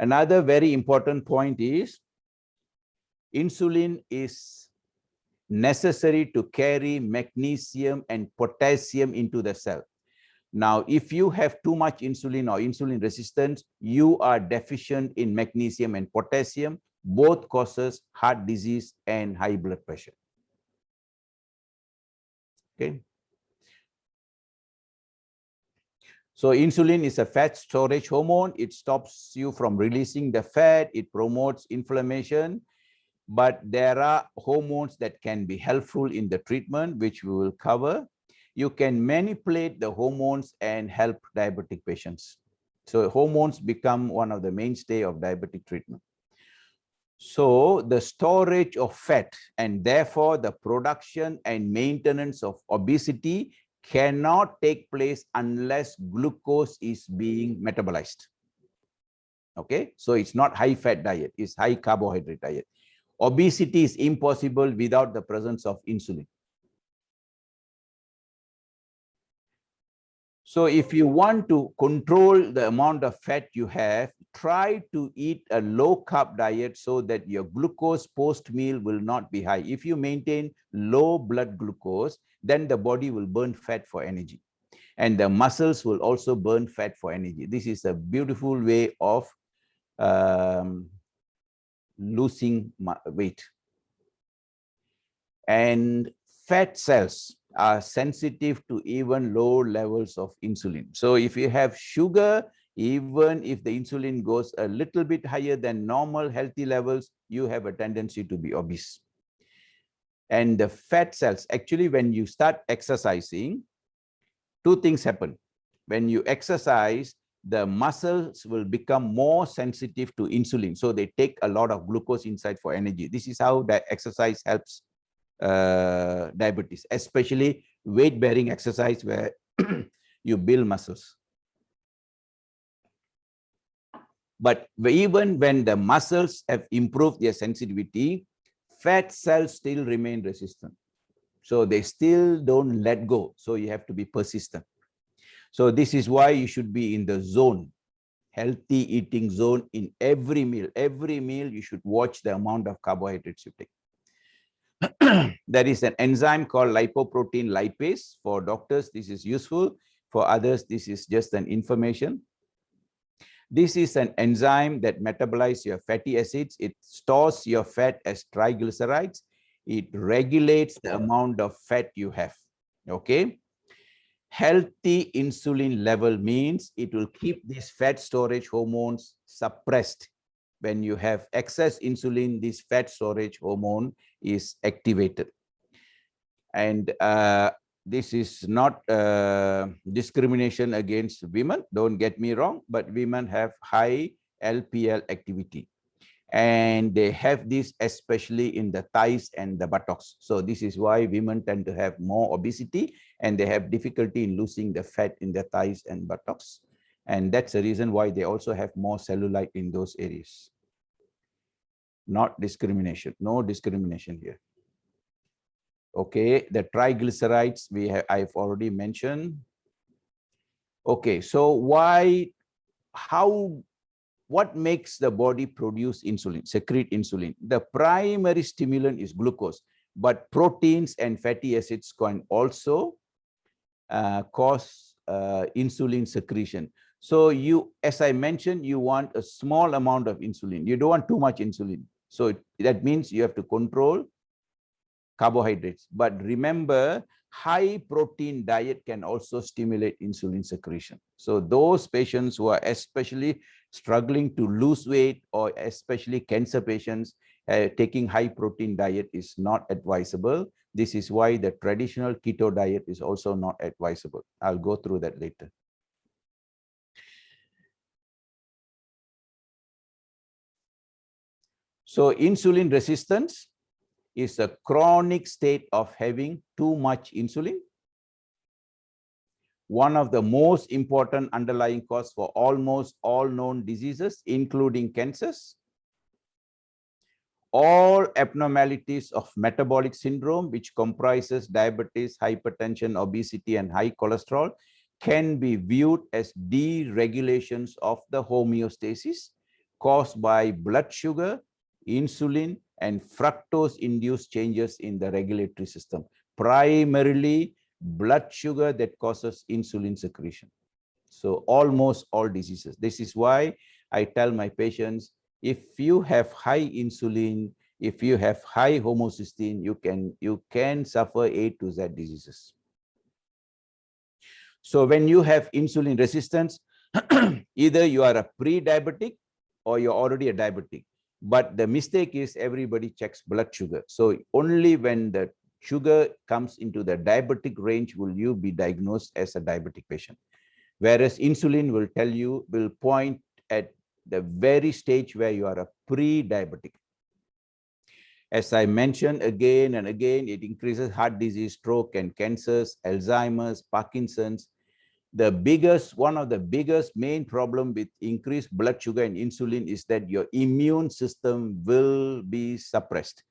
Another very important point is insulin is necessary to carry magnesium and potassium into the cell. Now, if you have too much insulin or insulin resistance, you are deficient in magnesium and potassium, both causes heart disease and high blood pressure. Okay. So insulin is a fat storage hormone. It stops you from releasing the fat. It promotes inflammation. But there are hormones that can be helpful in the treatment, which we will cover. You can manipulate the hormones and help diabetic patients. So hormones become one of the mainstay of diabetic treatment. So the storage of fat and therefore the production and maintenance of obesity cannot take place unless glucose is being metabolized. Okay, so it's not high fat diet, it's high carbohydrate diet. Obesity is impossible without the presence of insulin. So if you want to control the amount of fat you have, try to eat a low carb diet so that your glucose post meal will not be high. If you maintain low blood glucose, then the body will burn fat for energy. And the muscles will also burn fat for energy. This is a beautiful way of losing weight. And fat cells are sensitive to even low levels of insulin. So if you have sugar, even if the insulin goes a little bit higher than normal healthy levels, you have a tendency to be obese. And the fat cells, actually, when you start exercising, two things happen. When you exercise, the muscles will become more sensitive to insulin. So they take a lot of glucose inside for energy. This is how the exercise helps diabetes, especially weight-bearing exercise where you build muscles. But even when the muscles have improved their sensitivity, fat cells still remain resistant. So they still don't let go. So you have to be persistent. So this is why you should be in the zone, healthy eating zone in every meal. Every meal, you should watch the amount of carbohydrates you take. There is an enzyme called lipoprotein lipase. For doctors, this is useful. For others, this is just an information. This is an enzyme that metabolizes your fatty acids. It stores your fat as triglycerides. It regulates the amount of fat you have. Okay. Healthy insulin level means it will keep these fat storage hormones suppressed when you have excess insulin, this fat storage hormone is activated. And this is not discrimination against women, don't get me wrong, but women have high LPL activity. And they have this especially in the thighs and the buttocks. So this is why women tend to have more obesity, and they have difficulty in losing the fat in the thighs and buttocks. And that's the reason why they also have more cellulite in those areas. Not discrimination, no discrimination here. Okay, the triglycerides I've already mentioned. Okay, so what makes the body produce insulin, secrete insulin? The primary stimulant is glucose, but proteins and fatty acids can also cause insulin secretion. So as I mentioned, you want a small amount of insulin. You don't want too much insulin. So that means you have to control carbohydrates. But remember, high protein diet can also stimulate insulin secretion. So those patients who are especially struggling to lose weight, or especially cancer patients, taking high protein diet is not advisable. This is why the traditional keto diet is also not advisable. I'll go through that later. So insulin resistance is a chronic state of having too much insulin. One of the most important underlying causes for almost all known diseases, including cancers. All abnormalities of metabolic syndrome, which comprises diabetes, hypertension, obesity, and high cholesterol, can be viewed as deregulations of the homeostasis caused by blood sugar, insulin, and fructose-induced changes in the regulatory system. Primarily, blood sugar that causes insulin secretion. So almost all diseases. This is why I tell my patients, if you have high insulin, if you have high homocysteine, you can suffer A to Z diseases. So when you have insulin resistance, either you are a pre-diabetic or you're already a diabetic. But the mistake is everybody checks blood sugar. So only when the sugar comes into the diabetic range will you be diagnosed as a diabetic patient. Whereas insulin will point at the very stage where you are a pre-diabetic. As I mentioned again and again, it increases heart disease, stroke, and cancers, Alzheimer's, Parkinson's. One of the biggest main problem with increased blood sugar and insulin is that your immune system will be suppressed.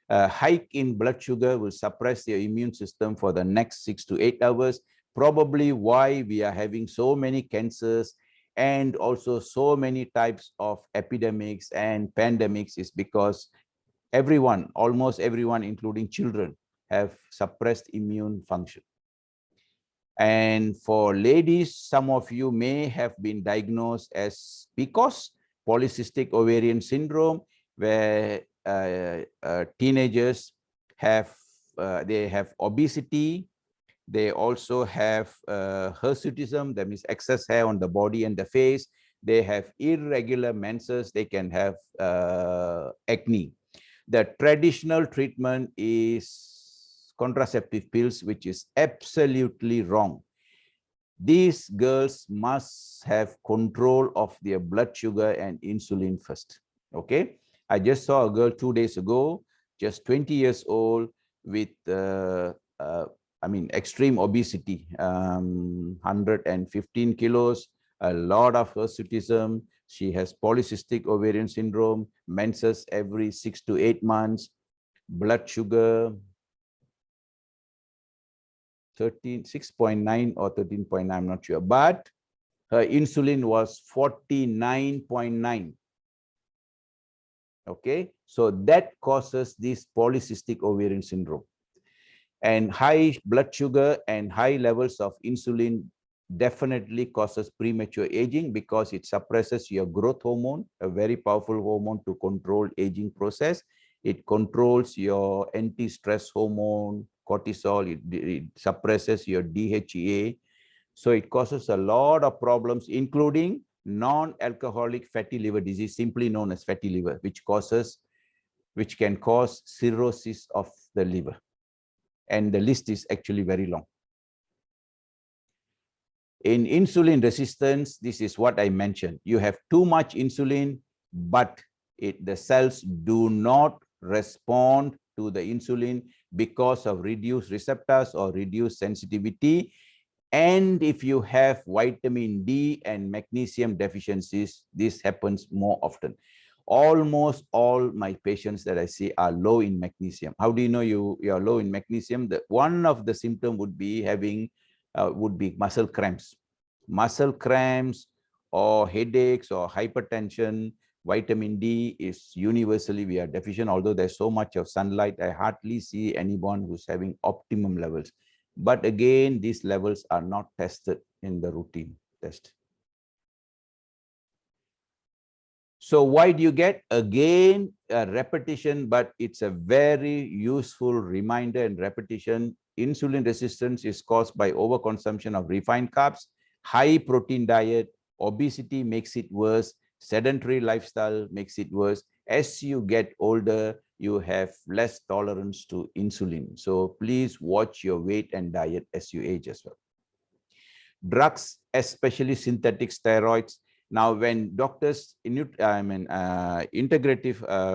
A hike in blood sugar will suppress your immune system for the next 6 to 8 hours, probably why we are having so many cancers and also so many types of epidemics and pandemics, is because almost everyone, including children, have suppressed immune function. And for ladies, some of you may have been diagnosed as PCOS, polycystic ovarian syndrome, where teenagers have obesity. They also have hirsutism, that means excess hair on the body and the face. They have irregular menses. They can have acne. The traditional treatment is contraceptive pills, which is absolutely wrong. These girls must have control of their blood sugar and insulin first. Okay, I just saw a girl 2 days ago, just 20 years old, with extreme obesity, 115 kilos, a lot of hirsutism. She has polycystic ovarian syndrome, menses every 6 to 8 months, blood sugar 6.9 or 13.9, I'm not sure, but her insulin was 49.9. Okay, so that causes this polycystic ovarian syndrome. And high blood sugar and high levels of insulin definitely causes premature aging, because it suppresses your growth hormone, a very powerful hormone to control aging process. It controls your anti-stress hormone, cortisol. It suppresses your DHEA. So it causes a lot of problems, including non-alcoholic fatty liver disease, simply known as fatty liver, which can cause cirrhosis of the liver. And the list is actually very long. In insulin resistance, this is what I mentioned. You have too much insulin, but the cells do not respond to the insulin because of reduced receptors or reduced sensitivity. And if you have vitamin D and magnesium deficiencies, this happens more often. Almost all my patients that I see are low in magnesium. How do you know you are low in magnesium? One of the symptoms would be muscle cramps. Muscle cramps or headaches or hypertension. Vitamin D is universally we are deficient. Although there's so much of sunlight, I hardly see anyone who's having optimum levels. But again, these levels are not tested in the routine test. So why do you get? Again, a repetition, but it's a very useful reminder and repetition. Insulin resistance is caused by overconsumption of refined carbs, high protein diet, obesity makes it worse, sedentary lifestyle makes it worse. As you get older, you have less tolerance to insulin. So please watch your weight and diet as you age as well. Drugs, especially synthetic steroids. Now, when doctors, integrative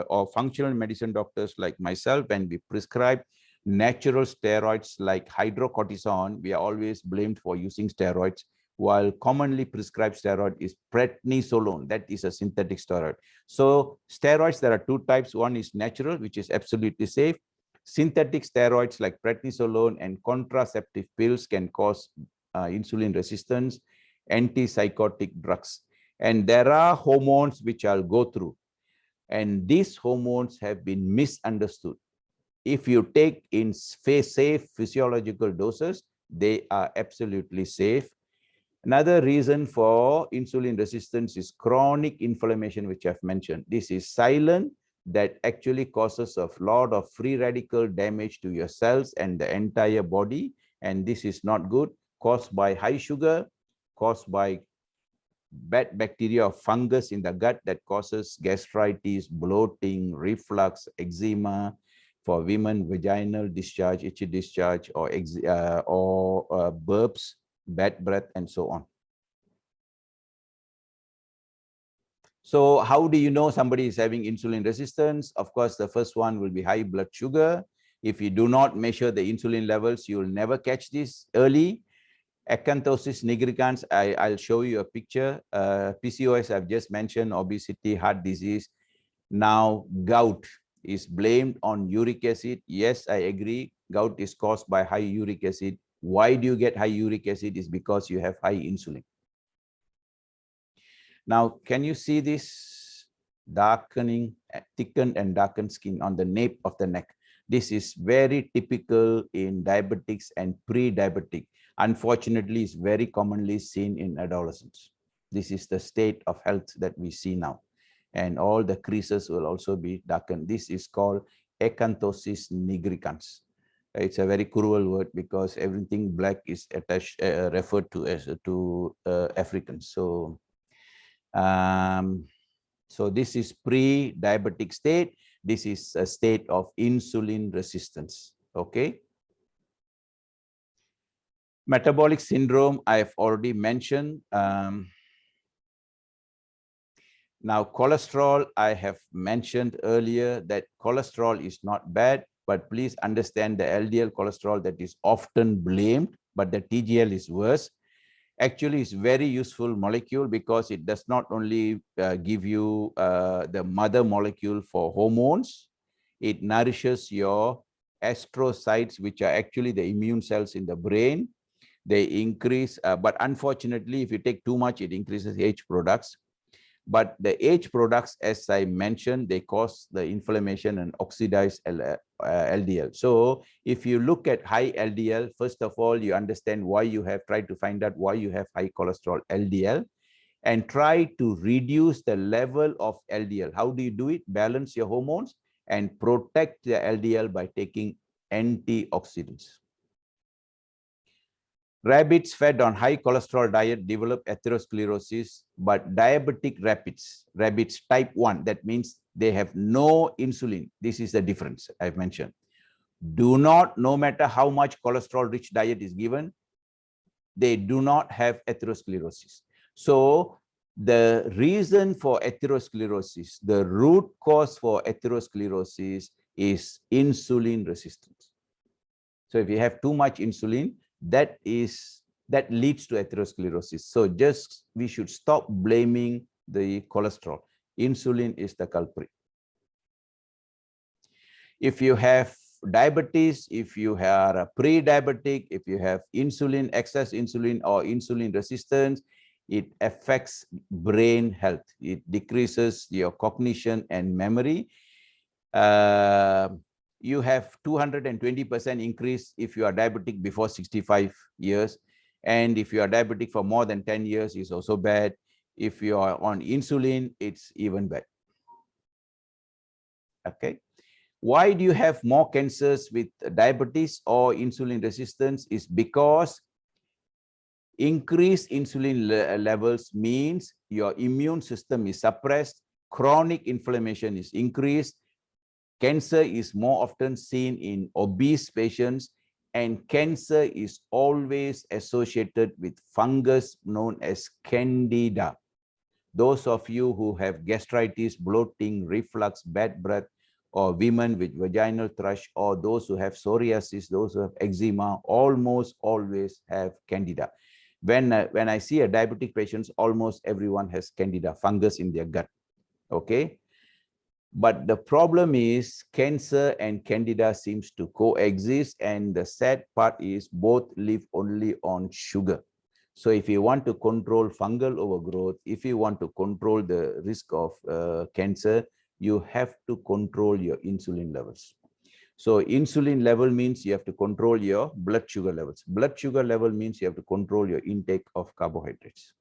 or functional medicine doctors like myself, when we prescribe natural steroids like hydrocortisone, we are always blamed for using steroids, while commonly prescribed steroid is prednisolone. That is a synthetic steroid. So steroids, there are two types. One is natural, which is absolutely safe. Synthetic steroids like prednisolone and contraceptive pills can cause insulin resistance, antipsychotic drugs. And there are hormones which I'll go through. And these hormones have been misunderstood. If you take in safe physiological doses, they are absolutely safe. Another reason for insulin resistance is chronic inflammation, which I've mentioned. This is silent, that actually causes a lot of free radical damage to your cells and the entire body. And this is not good, caused by high sugar, caused by bad bacteria or fungus in the gut that causes gastritis, bloating, reflux, eczema. For women, vaginal discharge, itchy discharge, or burps, bad breath, and so on. So how do you know somebody is having insulin resistance? Of course, the first one will be high blood sugar. If you do not measure the insulin levels, you will never catch this early. Acanthosis nigricans, I'll show you a picture. PCOS, I've just mentioned, obesity, heart disease. Now, gout is blamed on uric acid. Yes, I agree. Gout is caused by high uric acid. Why do you get high uric acid? Is because you have high insulin. Now, can you see this darkening, thickened and darkened skin on the nape of the neck? This is very typical in diabetics and pre-diabetic. Unfortunately, it's very commonly seen in adolescents. This is the state of health that we see now. And all the creases will also be darkened. This is called acanthosis nigricans. It's a very cruel word because everything black is attached, referred to as Africans. So this is pre-diabetic state. This is a state of insulin resistance. Okay. Metabolic syndrome, I've already mentioned. Now, cholesterol, I have mentioned earlier that cholesterol is not bad, but please understand the LDL cholesterol that is often blamed, but the TGL is worse. Actually, it's very useful molecule because it does not only give you the mother molecule for hormones, it nourishes your astrocytes, which are actually the immune cells in the brain. They increase, but unfortunately, if you take too much, it increases H products. But the H products, as I mentioned, they cause the inflammation and oxidize LDL. So if you look at high LDL, first of all, you understand why you have tried to find out why you have high cholesterol LDL and try to reduce the level of LDL. How do you do it? Balance your hormones and protect the LDL by taking antioxidants. Rabbits fed on high cholesterol diet develop atherosclerosis, but diabetic rabbits type 1, that means they have no insulin. This is the difference I've mentioned. Do not, no matter how much cholesterol-rich diet is given, they do not have atherosclerosis. So the reason for atherosclerosis, the root cause for atherosclerosis is insulin resistance. So if you have too much insulin, that leads to atherosclerosis. So we should stop blaming the cholesterol. Insulin is the culprit. If you have diabetes, if you are a pre-diabetic, if you have insulin, excess insulin or insulin resistance, it affects brain health. It decreases your cognition and memory. You have 220% increase if you are diabetic before 65 years. And if you are diabetic for more than 10 years, it's also bad. If you are on insulin, it's even bad. Okay. Why do you have more cancers with diabetes or insulin resistance? Is because increased insulin levels means your immune system is suppressed, chronic inflammation is increased, cancer is more often seen in obese patients, and cancer is always associated with fungus known as Candida. Those of you who have gastritis, bloating, reflux, bad breath, or women with vaginal thrush, or those who have psoriasis, those who have eczema, almost always have Candida. When I see a diabetic patient, almost everyone has Candida, fungus in their gut. Okay. But the problem is cancer and Candida seems to coexist, and the sad part is both live only on sugar. So if you want to control fungal overgrowth, if you want to control the risk of cancer, you have to control your insulin levels. So insulin level means you have to control your blood sugar levels. Blood sugar level means you have to control your intake of carbohydrates.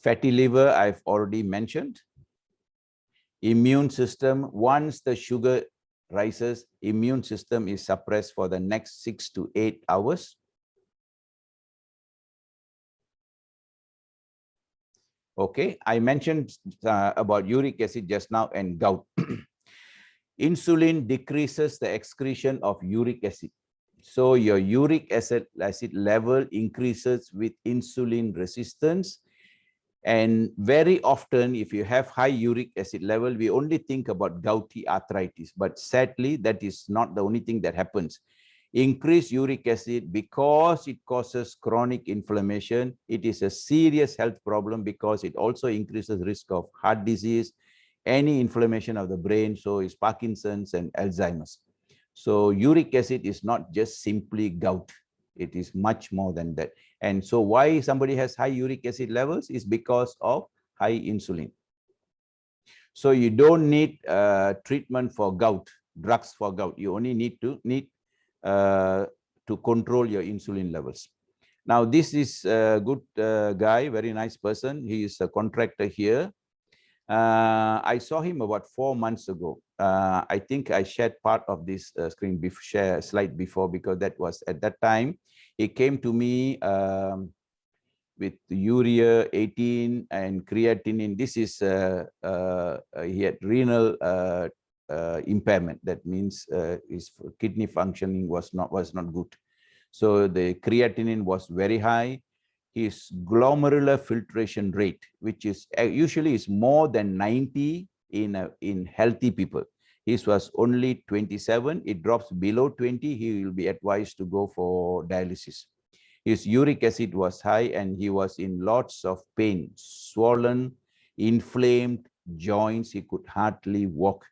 Fatty liver, I've already mentioned. Immune system, once the sugar rises, immune system is suppressed for the next 6 to 8 hours. Okay, I mentioned about uric acid just now and gout. Insulin decreases the excretion of uric acid. So your uric acid level increases with insulin resistance. And very often, if you have high uric acid level, we only think about gouty arthritis. But sadly, that is not the only thing that happens. Increased uric acid, because it causes chronic inflammation, it is a serious health problem because it also increases risk of heart disease, any inflammation of the brain, so is Parkinson's and Alzheimer's. So uric acid is not just simply gout. It is much more than that. And so why somebody has high uric acid levels is because of high insulin. So you don't need treatment for gout, drugs for gout. You only need to control your insulin levels. Now, this is a good guy, very nice person. He is a contractor here. I saw him about 4 months ago. I think I shared part of this slide before, because that was at that time. He came to me with urea 18 and creatinine. This is he had renal impairment. That means his kidney functioning was not good. So the creatinine was very high. His glomerular filtration rate, which is usually is more than 90 in healthy people. His was only 27. It drops below 20. He will be advised to go for dialysis. His uric acid was high, and he was in lots of pain, swollen, inflamed joints. He could hardly walk.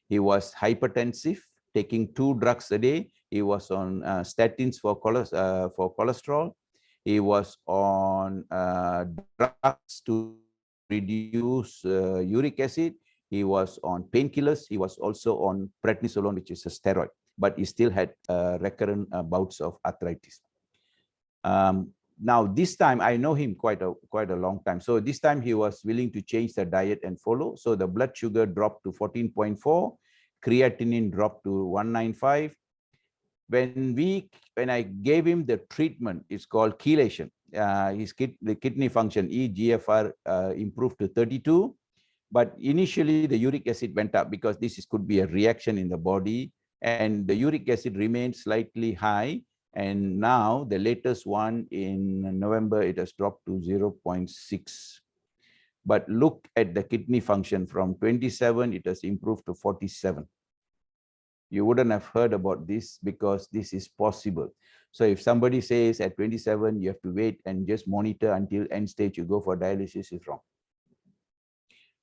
He was hypertensive, taking 2 drugs a day. He was on statins for cholesterol. He was on drugs to reduce uric acid. He was on painkillers. He was also on prednisolone, which is a steroid, but he still had recurrent bouts of arthritis. Now, this time, I know him quite a long time. So this time he was willing to change the diet and follow. So the blood sugar dropped to 14.4, creatinine dropped to 195. When I gave him the treatment, it's called chelation. The kidney function, eGFR, improved to 32. But initially, the uric acid went up because could be a reaction in the body, and the uric acid remained slightly high. And now the latest one in November, it has dropped to 0.6. But look at the kidney function. From 27, it has improved to 47. You wouldn't have heard about this because this is possible. So if somebody says at 27, you have to wait and just monitor until end stage, you go for dialysis, is wrong.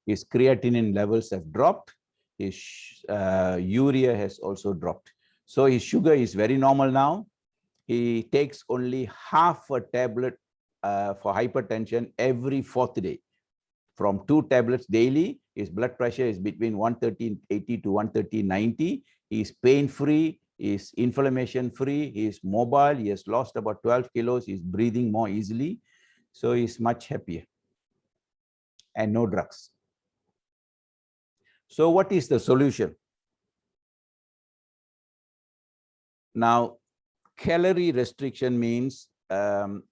His creatinine levels have dropped. His urea has also dropped. So his sugar is very normal now. He takes only half a tablet for hypertension every 4th day. From 2 tablets daily, his blood pressure is between 113/80 to 113/90. He is pain-free, he is inflammation-free, he is mobile, he has lost about 12 kilos, he is breathing more easily. So he is much happier. And no drugs. So what is the solution? Now, calorie restriction means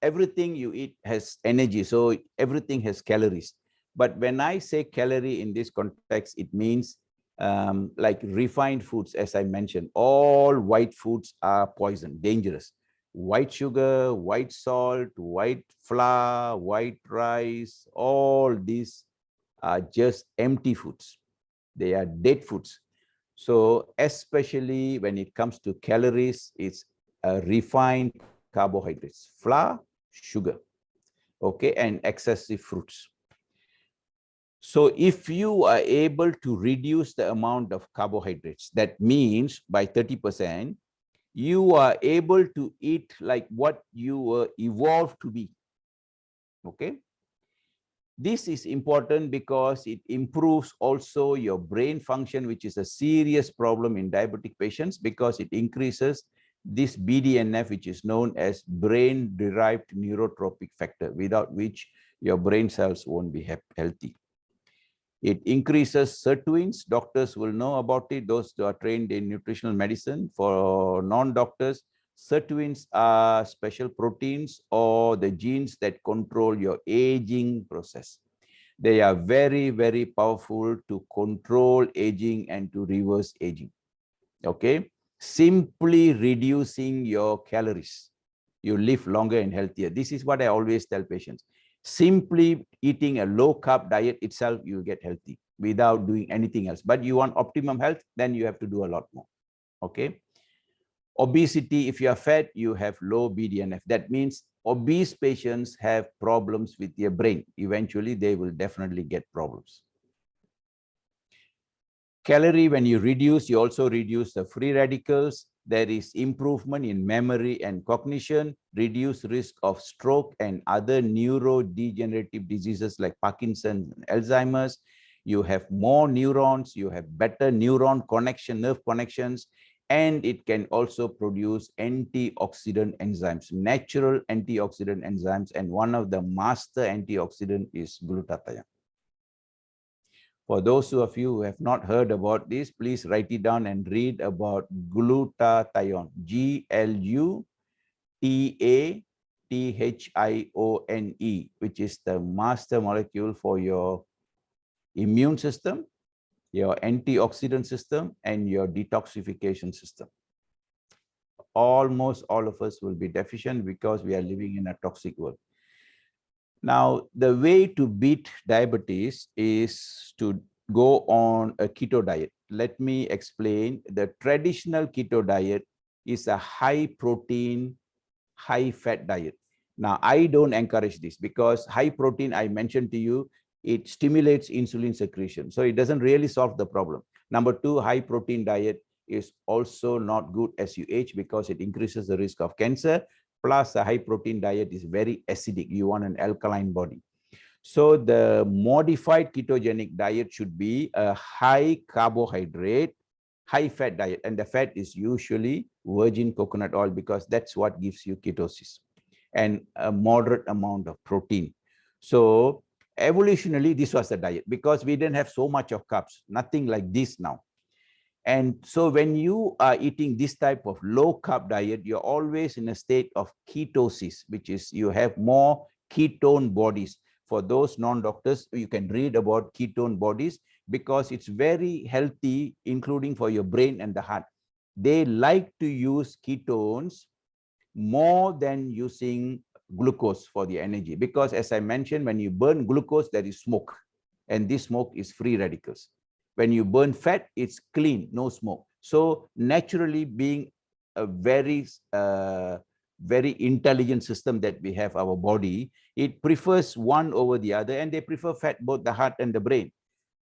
everything you eat has energy. So everything has calories. But when I say calorie in this context, it means like refined foods, as I mentioned. All white foods are poison, dangerous. White sugar, white salt, white flour, white rice, all these are just empty foods. They are dead foods. So especially when it comes to calories, it's refined carbohydrates, flour, sugar, okay, and excessive fruits. So if you are able to reduce the amount of carbohydrates, that means by 30%, you are able to eat like what you were evolved to be, okay? This is important because it improves also your brain function, which is a serious problem in diabetic patients because it increases this BDNF, which is known as brain-derived neurotrophic factor, without which your brain cells won't be healthy. It increases sirtuins. Doctors will know about it, those who are trained in nutritional medicine. For non-doctors, sirtuins are special proteins or the genes that control your aging process. They are very, very powerful to control aging and to reverse aging. Okay? Simply reducing your calories, you live longer and healthier. This is what I always tell patients. Simply eating a low-carb diet itself, you get healthy without doing anything else. But you want optimum health, then you have to do a lot more. Okay? Obesity, if you are fat, you have low BDNF. That means obese patients have problems with their brain. Eventually, they will definitely get problems. Calorie, when you reduce, you also reduce the free radicals. There is improvement in memory and cognition, reduced risk of stroke and other neurodegenerative diseases like Parkinson's and Alzheimer's. You have more neurons, you have better neuron connection, nerve connections, and it can also produce antioxidant enzymes, natural antioxidant enzymes, and one of the master antioxidant is glutathione. For those of you who have not heard about this, please write it down and read about glutathione, glutathione, which is the master molecule for your immune system, your antioxidant system, and your detoxification system. Almost all of us will be deficient because we are living in a toxic world. Now, the way to beat diabetes is to go on a keto diet. Let me explain. The traditional keto diet is a high protein, high fat diet. Now, I don't encourage this because high protein, I mentioned to you, it stimulates insulin secretion. So it doesn't really solve the problem. Number two, high protein diet is also not good as you age because it increases the risk of cancer. Plus, a high protein diet is very acidic. You want an alkaline body. So the modified ketogenic diet should be a high carbohydrate, high fat diet. And the fat is usually virgin coconut oil because that's what gives you ketosis, and a moderate amount of protein. So evolutionarily, this was the diet because we didn't have so much of carbs, nothing like this now. And so when you are eating this type of low carb diet, you're always in a state of ketosis, which is you have more ketone bodies. For those non-doctors, you can read about ketone bodies because it's very healthy, including for your brain and the heart. They like to use ketones more than using glucose for the energy, because as I mentioned, when you burn glucose, there is smoke, and this smoke is free radicals. When you burn fat, it's clean, no smoke. So naturally, being a very intelligent system that we have, our body, it prefers one over the other, and they prefer fat, both the heart and the brain.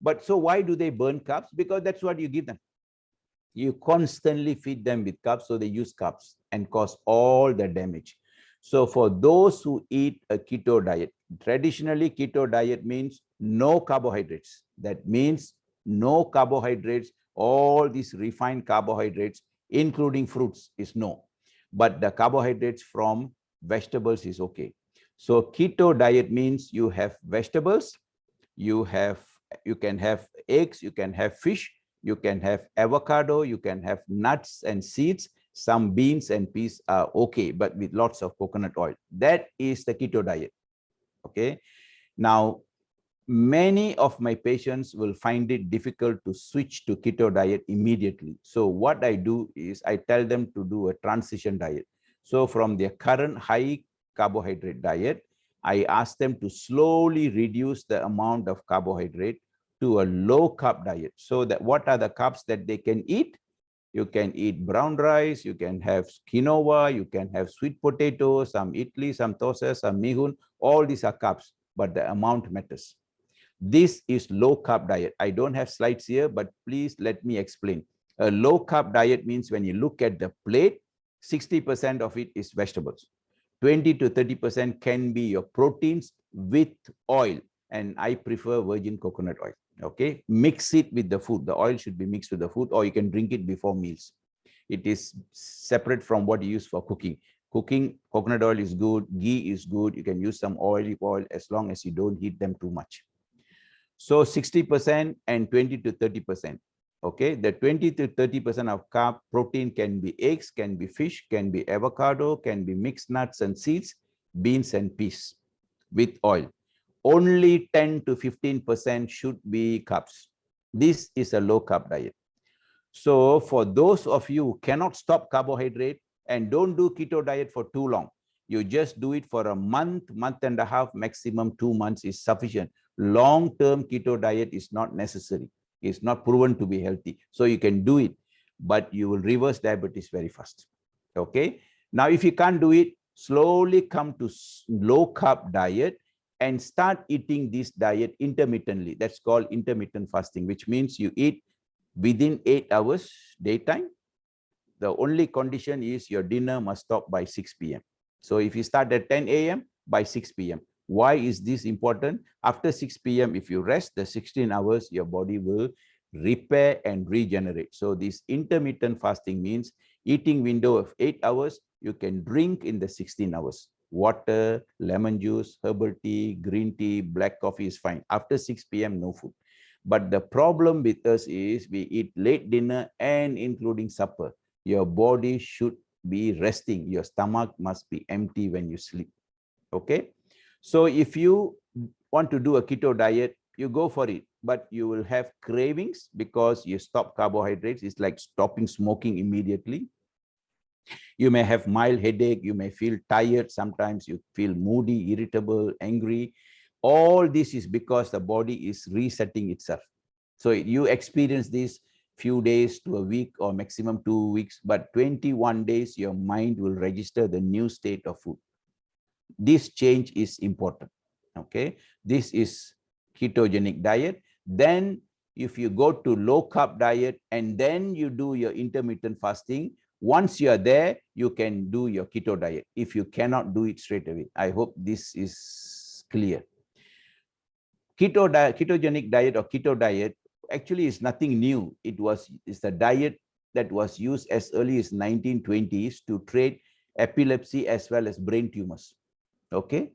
But so why do they burn carbs? Because that's what you give them. You constantly feed them with carbs, so they use carbs and cause all the damage. So for those who eat a keto diet, traditionally keto diet means no carbohydrates. That means no carbohydrates. All these refined carbohydrates, including fruits, is no. But the carbohydrates from vegetables is okay. So keto diet means you have vegetables, you can have eggs, you can have fish, you can have avocado, you can have nuts and seeds. Some beans and peas are okay, but with lots of coconut oil. That is the keto diet. Okay. Now, many of my patients will find it difficult to switch to keto diet immediately. So what I do is I tell them to do a transition diet. So from their current high carbohydrate diet, I ask them to slowly reduce the amount of carbohydrate to a low carb diet. So that what are the carbs that they can eat? You can eat brown rice, you can have quinoa, you can have sweet potatoes, some idli, some dosa, some mihun. All these are carbs, but the amount matters. This is low carb diet. I don't have slides here, but please let me explain. A low carb diet means when you look at the plate, 60% of it is vegetables. 20 to 30% can be your proteins with oil. And I prefer virgin coconut oil. Okay. Mix it with the food. The oil should be mixed with the food, or you can drink it before meals. It is separate from what you use for cooking. Cooking, coconut oil is good. Ghee is good. You can use some olive oil as long as you don't heat them too much. So 60% and 20 to 30%. Okay, the 20 to 30% of carb protein can be eggs, can be fish, can be avocado, can be mixed nuts and seeds, beans and peas with oil. Only 10 to 15% should be carbs. This is a low carb diet. So for those of you who cannot stop carbohydrate, and don't do keto diet for too long, you just do it for a month, month and a half, maximum 2 months is sufficient. Long-term keto diet is not necessary. It's not proven to be healthy. So you can do it, but you will reverse diabetes very fast. Okay. Now, if you can't do it, slowly come to low carb diet and start eating this diet intermittently. That's called intermittent fasting, which means you eat within 8 hours daytime. The only condition is your dinner must stop by 6 p.m. So if you start at 10 a.m., by 6 p.m. Why is this important? After 6 p.m., if you rest the 16 hours, your body will repair and regenerate. So this intermittent fasting means eating window of 8 hours, you can drink in the 16 hours. Water, lemon juice, herbal tea, green tea, black coffee is fine. After 6 p.m., no food. But the problem with us is we eat late dinner and including supper. Your body should be resting. Your stomach must be empty when you sleep. Okay. So if you want to do a keto diet, you go for it, but you will have cravings because you stop carbohydrates. It's like stopping smoking immediately. You may have mild headache. You may feel tired. Sometimes you feel moody, irritable, angry. All this is because the body is resetting itself. So you experience this few days to a week or maximum 2 weeks, but 21 days, your mind will register the new state of food. This change is important. Okay. This is ketogenic diet. Then if you go to low carb diet and then you do your intermittent fasting, once you are there, you can do your keto diet if you cannot do it straight away. I hope this is clear. Keto diet, ketogenic diet or keto diet actually is nothing new. It's a diet that was used as early as 1920s to treat epilepsy as well as brain tumors. Okay.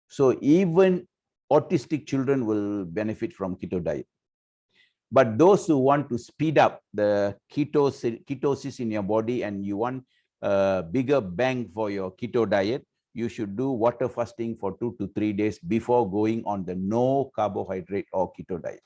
So even autistic children will benefit from keto diet. But those who want to speed up the ketosis in your body and you want a bigger bang for your keto diet, you should do water fasting for 2 to 3 days before going on the no carbohydrate or keto diet.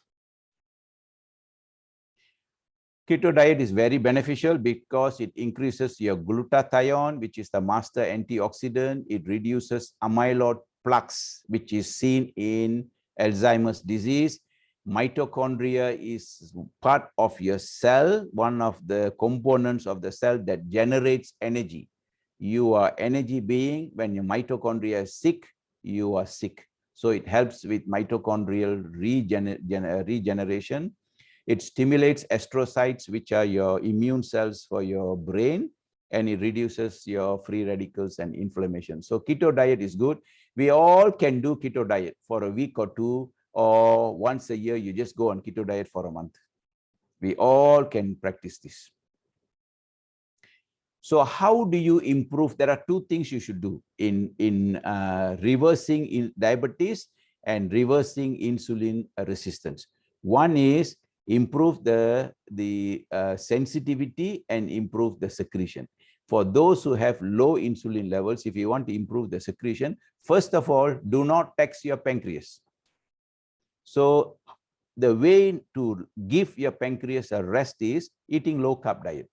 Keto diet is very beneficial because it increases your glutathione, which is the master antioxidant. It reduces amyloid plaques, which is seen in Alzheimer's disease. Mitochondria is part of your cell, one of the components of the cell that generates energy. You are energy being. When your mitochondria is sick, you are sick. So it helps with mitochondrial regeneration. It stimulates astrocytes, which are your immune cells for your brain, and it reduces your free radicals and inflammation. So keto diet is good. We all can do keto diet for a week or two, or once a year, you just go on keto diet for a month. We all can practice this. So how do you improve? There are two things you should do in reversing diabetes and reversing insulin resistance. One is improve the sensitivity and improve the secretion. For those who have low insulin levels, if you want to improve the secretion, first of all, do not tax your pancreas. So the way to give your pancreas a rest is eating low carb diet.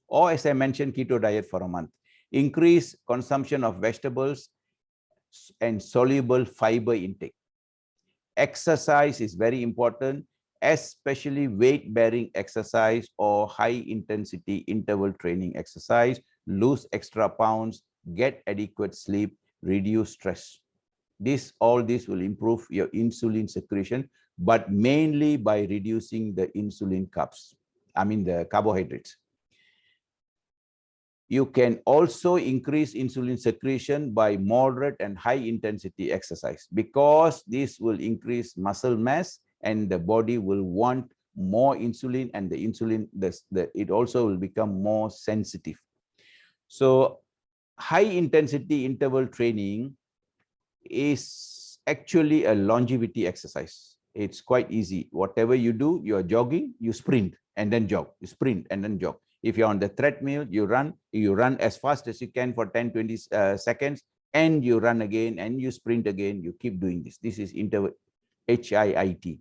Or as I mentioned, keto diet for a month. Increase consumption of vegetables and soluble fiber intake. Exercise is very important, especially weight-bearing exercise or high-intensity interval training exercise. Lose extra pounds, get adequate sleep, reduce stress. All this will improve your insulin secretion, but mainly by reducing the insulin carbs, the carbohydrates. You can also increase insulin secretion by moderate and high intensity exercise, because this will increase muscle mass and the body will want more insulin, and the insulin, it also will become more sensitive. So high intensity interval training is actually a longevity exercise. It's quite easy. Whatever you do, you're jogging, you sprint and then jog, you sprint and then jog. If you're on the treadmill, you run as fast as you can for 10-20 seconds, and you run again and you sprint again. You keep doing this. This is interval HIIT.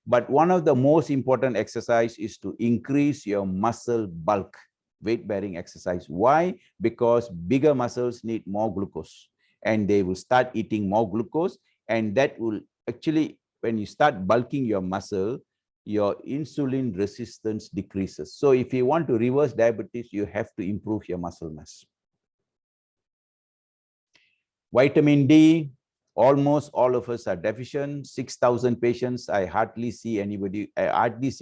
But one of the most important exercise is to increase your muscle bulk, weight-bearing exercise. Why? Because bigger muscles need more glucose, and they will start eating more glucose, and that will actually, when you start bulking your muscle, your insulin resistance decreases. So if you want to reverse diabetes, you have to improve your muscle mass. Vitamin D, almost all of us are deficient. 6,000 patients, I hardly see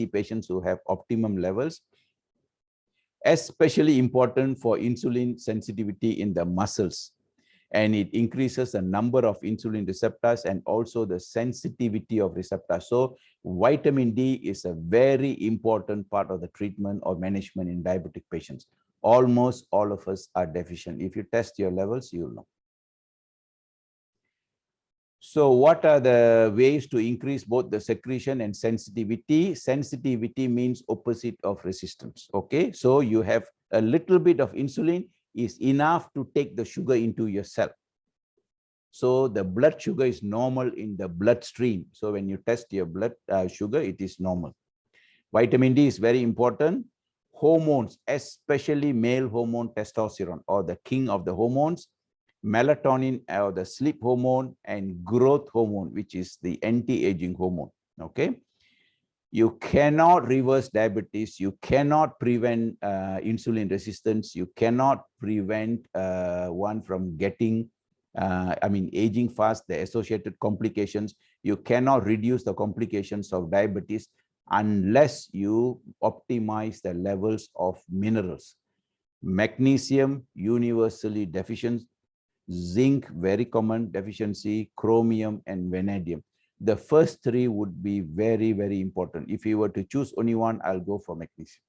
patients who have optimum levels. Especially important for insulin sensitivity in the muscles. And it increases the number of insulin receptors and also the sensitivity of receptors. So vitamin D is a very important part of the treatment or management in diabetic patients. Almost all of us are deficient. If you test your levels, you'll know. So what are the ways to increase both the secretion and sensitivity? Sensitivity means opposite of resistance. Okay, so you have a little bit of insulin is enough to take the sugar into your cell. So the blood sugar is normal in the bloodstream. So when you test your blood sugar, it is normal. Vitamin D is very important. Hormones, especially male hormone testosterone, or the king of the hormones, melatonin, or the sleep hormone, and growth hormone, which is the anti-aging hormone. Okay. You cannot reverse diabetes. You cannot prevent insulin resistance. You cannot prevent one from getting, aging fast, the associated complications. You cannot reduce the complications of diabetes unless you optimize the levels of minerals. Magnesium, universally deficient. Zinc, very common deficiency. Chromium and vanadium. The first three would be very, very important. If you were to choose only one, I'll go for magnesium.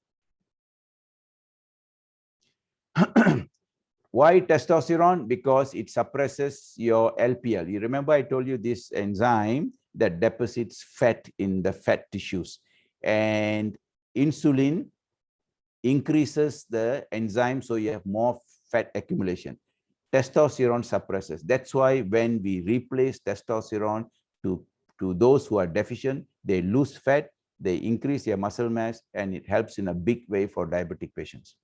Why testosterone? Because it suppresses your LPL. You remember I told you this enzyme that deposits fat in the fat tissues. And insulin increases the enzyme, so you have more fat accumulation. Testosterone suppresses. That's why when we replace testosterone to those who are deficient, they lose fat, they increase their muscle mass, and it helps in a big way for diabetic patients.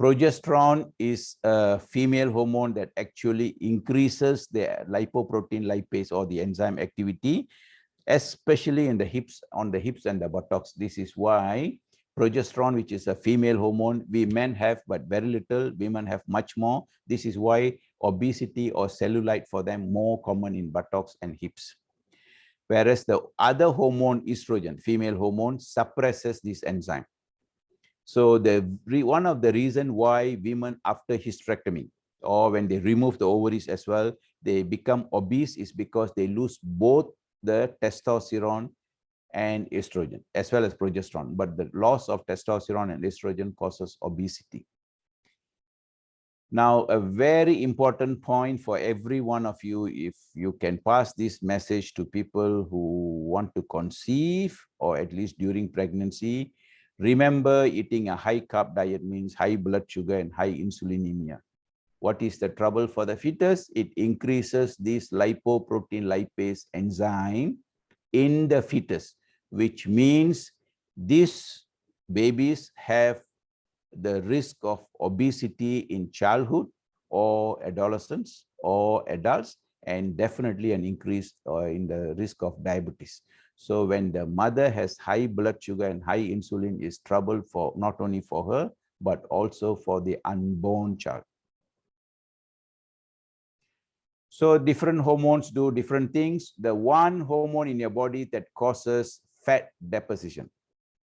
Progesterone is a female hormone that actually increases the lipoprotein lipase or the enzyme activity, especially in the hips, on the hips and the buttocks. This is why progesterone, which is a female hormone, we men have but very little, women have much more. This is why obesity or cellulite for them more common in buttocks and hips. Whereas the other hormone, estrogen, female hormone, suppresses this enzyme. So one of the reasons why women after hysterectomy or when they remove the ovaries as well, they become obese is because they lose both the testosterone and estrogen as well as progesterone. But the loss of testosterone and estrogen causes obesity. Now, a very important point for every one of you, if you can pass this message to people who want to conceive or at least during pregnancy, remember eating a high carb diet means high blood sugar and high insulinemia. What is the trouble for the fetus? It increases this lipoprotein lipase enzyme in the fetus, which means these babies have the risk of obesity in childhood or adolescence or adults, and definitely an increase in the risk of diabetes. So when the mother has high blood sugar and high insulin, is trouble for not only for her, but also for the unborn child. So different hormones do different things. The one hormone in your body that causes fat deposition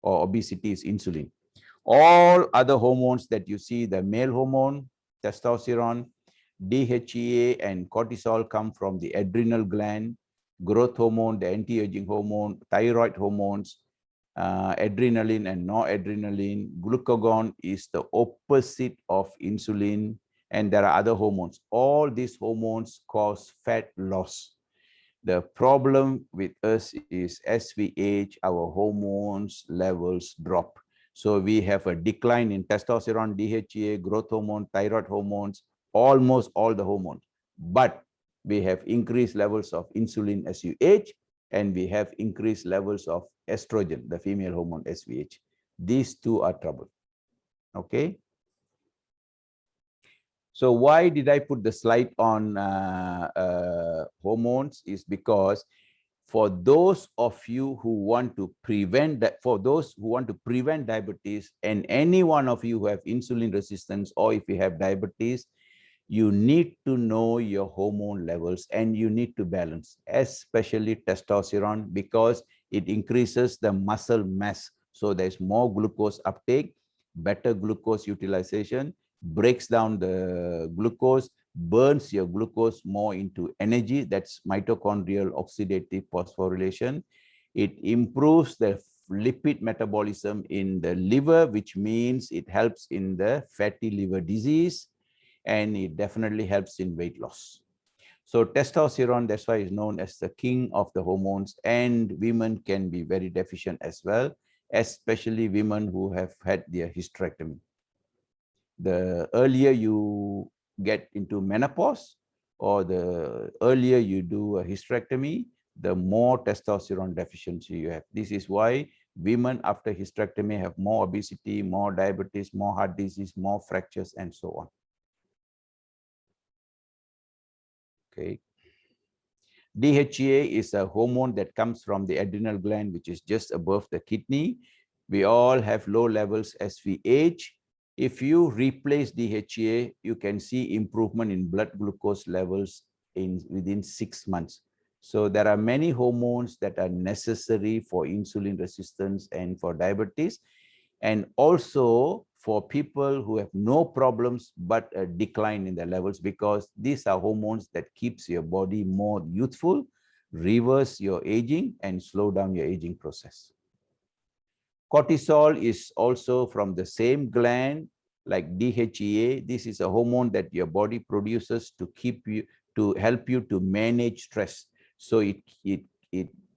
or obesity is insulin. All other hormones that you see, the male hormone, testosterone, DHEA, and cortisol come from the adrenal gland, growth hormone, the anti-aging hormone, thyroid hormones, adrenaline and noradrenaline. Glucagon is the opposite of insulin, and there are other hormones. All these hormones cause fat loss. The problem with us is as we age, our hormones levels drop. So we have a decline in testosterone, DHEA, growth hormone, thyroid hormones, almost all the hormones. But we have increased levels of insulin as you age, and we have increased levels of estrogen, the female hormone, as we age. These two are trouble. Okay. So why did I put the slide on hormones? Is because for those of you who want to prevent that, for those who want to prevent diabetes, and any one of you who have insulin resistance, or if you have diabetes, you need to know your hormone levels and you need to balance, especially testosterone, because it increases the muscle mass. So there's more glucose uptake, better glucose utilization, breaks down the glucose, burns your glucose more into energy. That's mitochondrial oxidative phosphorylation. It improves the lipid metabolism in the liver, which means it helps in the fatty liver disease, and it definitely helps in weight loss. So testosterone, that's why it's known as the king of the hormones, and women can be very deficient as well, especially women who have had their hysterectomy. The earlier you get into menopause, or the earlier you do a hysterectomy, the more testosterone deficiency you have. This is why women after hysterectomy have more obesity, more diabetes, more heart disease, more fractures, and so on. Okay. DHEA is a hormone that comes from the adrenal gland, which is just above the kidney. We all have low levels as we age. If you replace DHEA, you can see improvement in blood glucose levels within 6 months. So there are many hormones that are necessary for insulin resistance and for diabetes, and also for people who have no problems but a decline in the levels, because these are hormones that keeps your body more youthful, reverse your aging, and slow down your aging process. Cortisol is also from the same gland like DHEA. This is a hormone that your body produces to help you to manage stress. So it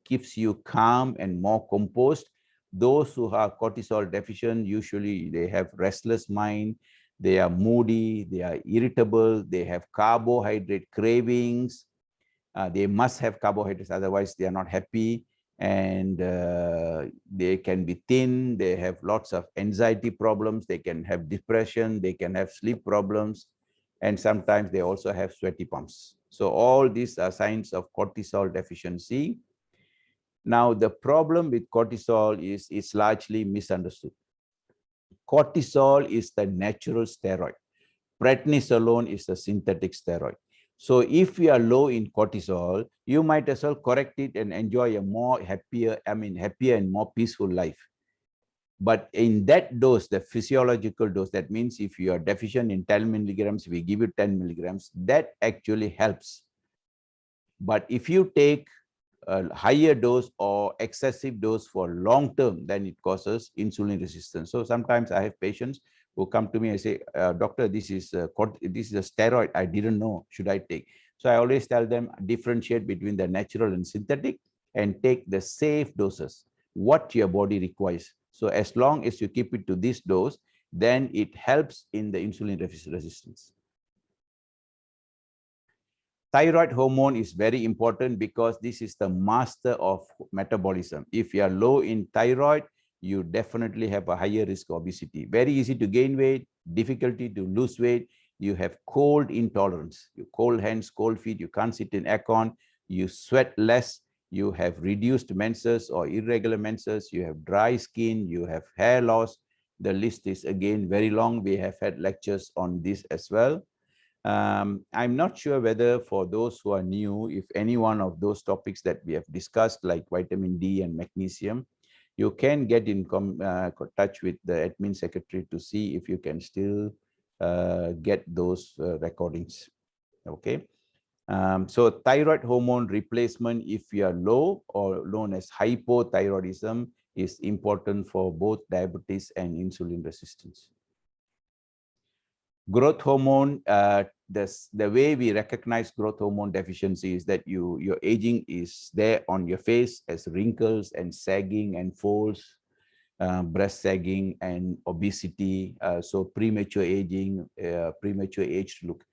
keeps you calm and more composed. Those who are cortisol deficient, usually they have restless mind, they are moody, they are irritable, they have carbohydrate cravings. They must have carbohydrates, otherwise they are not happy. And they can be thin, they have lots of anxiety problems, they can have depression, they can have sleep problems, and sometimes they also have sweaty palms. So all these are signs of cortisol deficiency. Now, the problem with cortisol is it's largely misunderstood. Cortisol is the natural steroid. Prednisolone is a synthetic steroid. So if you are low in cortisol, you might as well correct it and enjoy a happier and more peaceful life. But in that dose, the physiological dose, that means if you are deficient in 10 milligrams, we give you 10 milligrams, that actually helps. But if you take a higher dose or excessive dose for long term, then it causes insulin resistance. So sometimes I have patients who come to me and say, doctor, this is a steroid. I didn't know. Should I take? So I always tell them, differentiate between the natural and synthetic and take the safe doses, what your body requires. So as long as you keep it to this dose, then it helps in the insulin resistance. Thyroid hormone is very important because this is the master of metabolism. If you are low in thyroid, you definitely have a higher risk of obesity. Very easy to gain weight, difficulty to lose weight. You have cold intolerance, you cold hands, cold feet, you can't sit in aircon, you sweat less, you have reduced menses or irregular menses, you have dry skin, you have hair loss. The list is again very long. We have had lectures on this as well. I'm not sure whether for those who are new, if any one of those topics that we have discussed, like vitamin D and magnesium, you can get in touch with the admin secretary to see if you can still get those recordings. Okay. So thyroid hormone replacement, if you are low or known as hypothyroidism, is important for both diabetes and insulin resistance. Growth hormone, the way we recognize growth hormone deficiency is that your aging is there on your face as wrinkles and sagging and folds, breast sagging and obesity, so premature aging, premature aged look.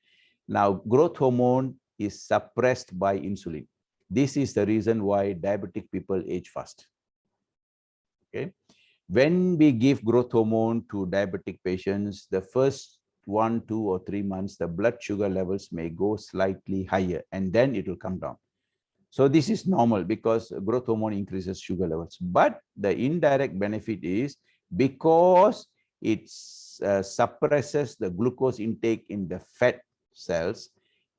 Now, growth hormone is suppressed by insulin. This is the reason why diabetic people age fast. Okay. When we give growth hormone to diabetic patients, the first 1, 2, or 3 months, the blood sugar levels may go slightly higher, and then it will come down. So this is normal because growth hormone increases sugar levels. But the indirect benefit is because it suppresses the glucose intake in the fat cells,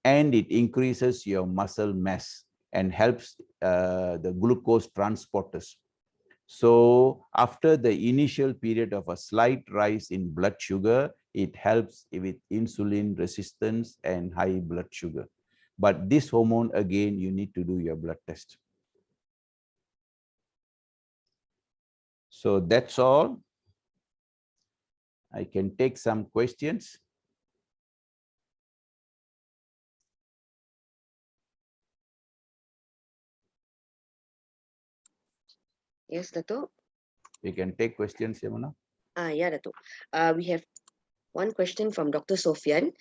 and it increases your muscle mass and helps the glucose transporters. So after the initial period of a slight rise in blood sugar, it helps with insulin resistance and high blood sugar. But this hormone, again, you need to do your blood test. So that's all. I can take some questions. Yes, Dato'. You can take questions, Yamuna. Yeah, Dato'. We have one question from Dr. Sofian.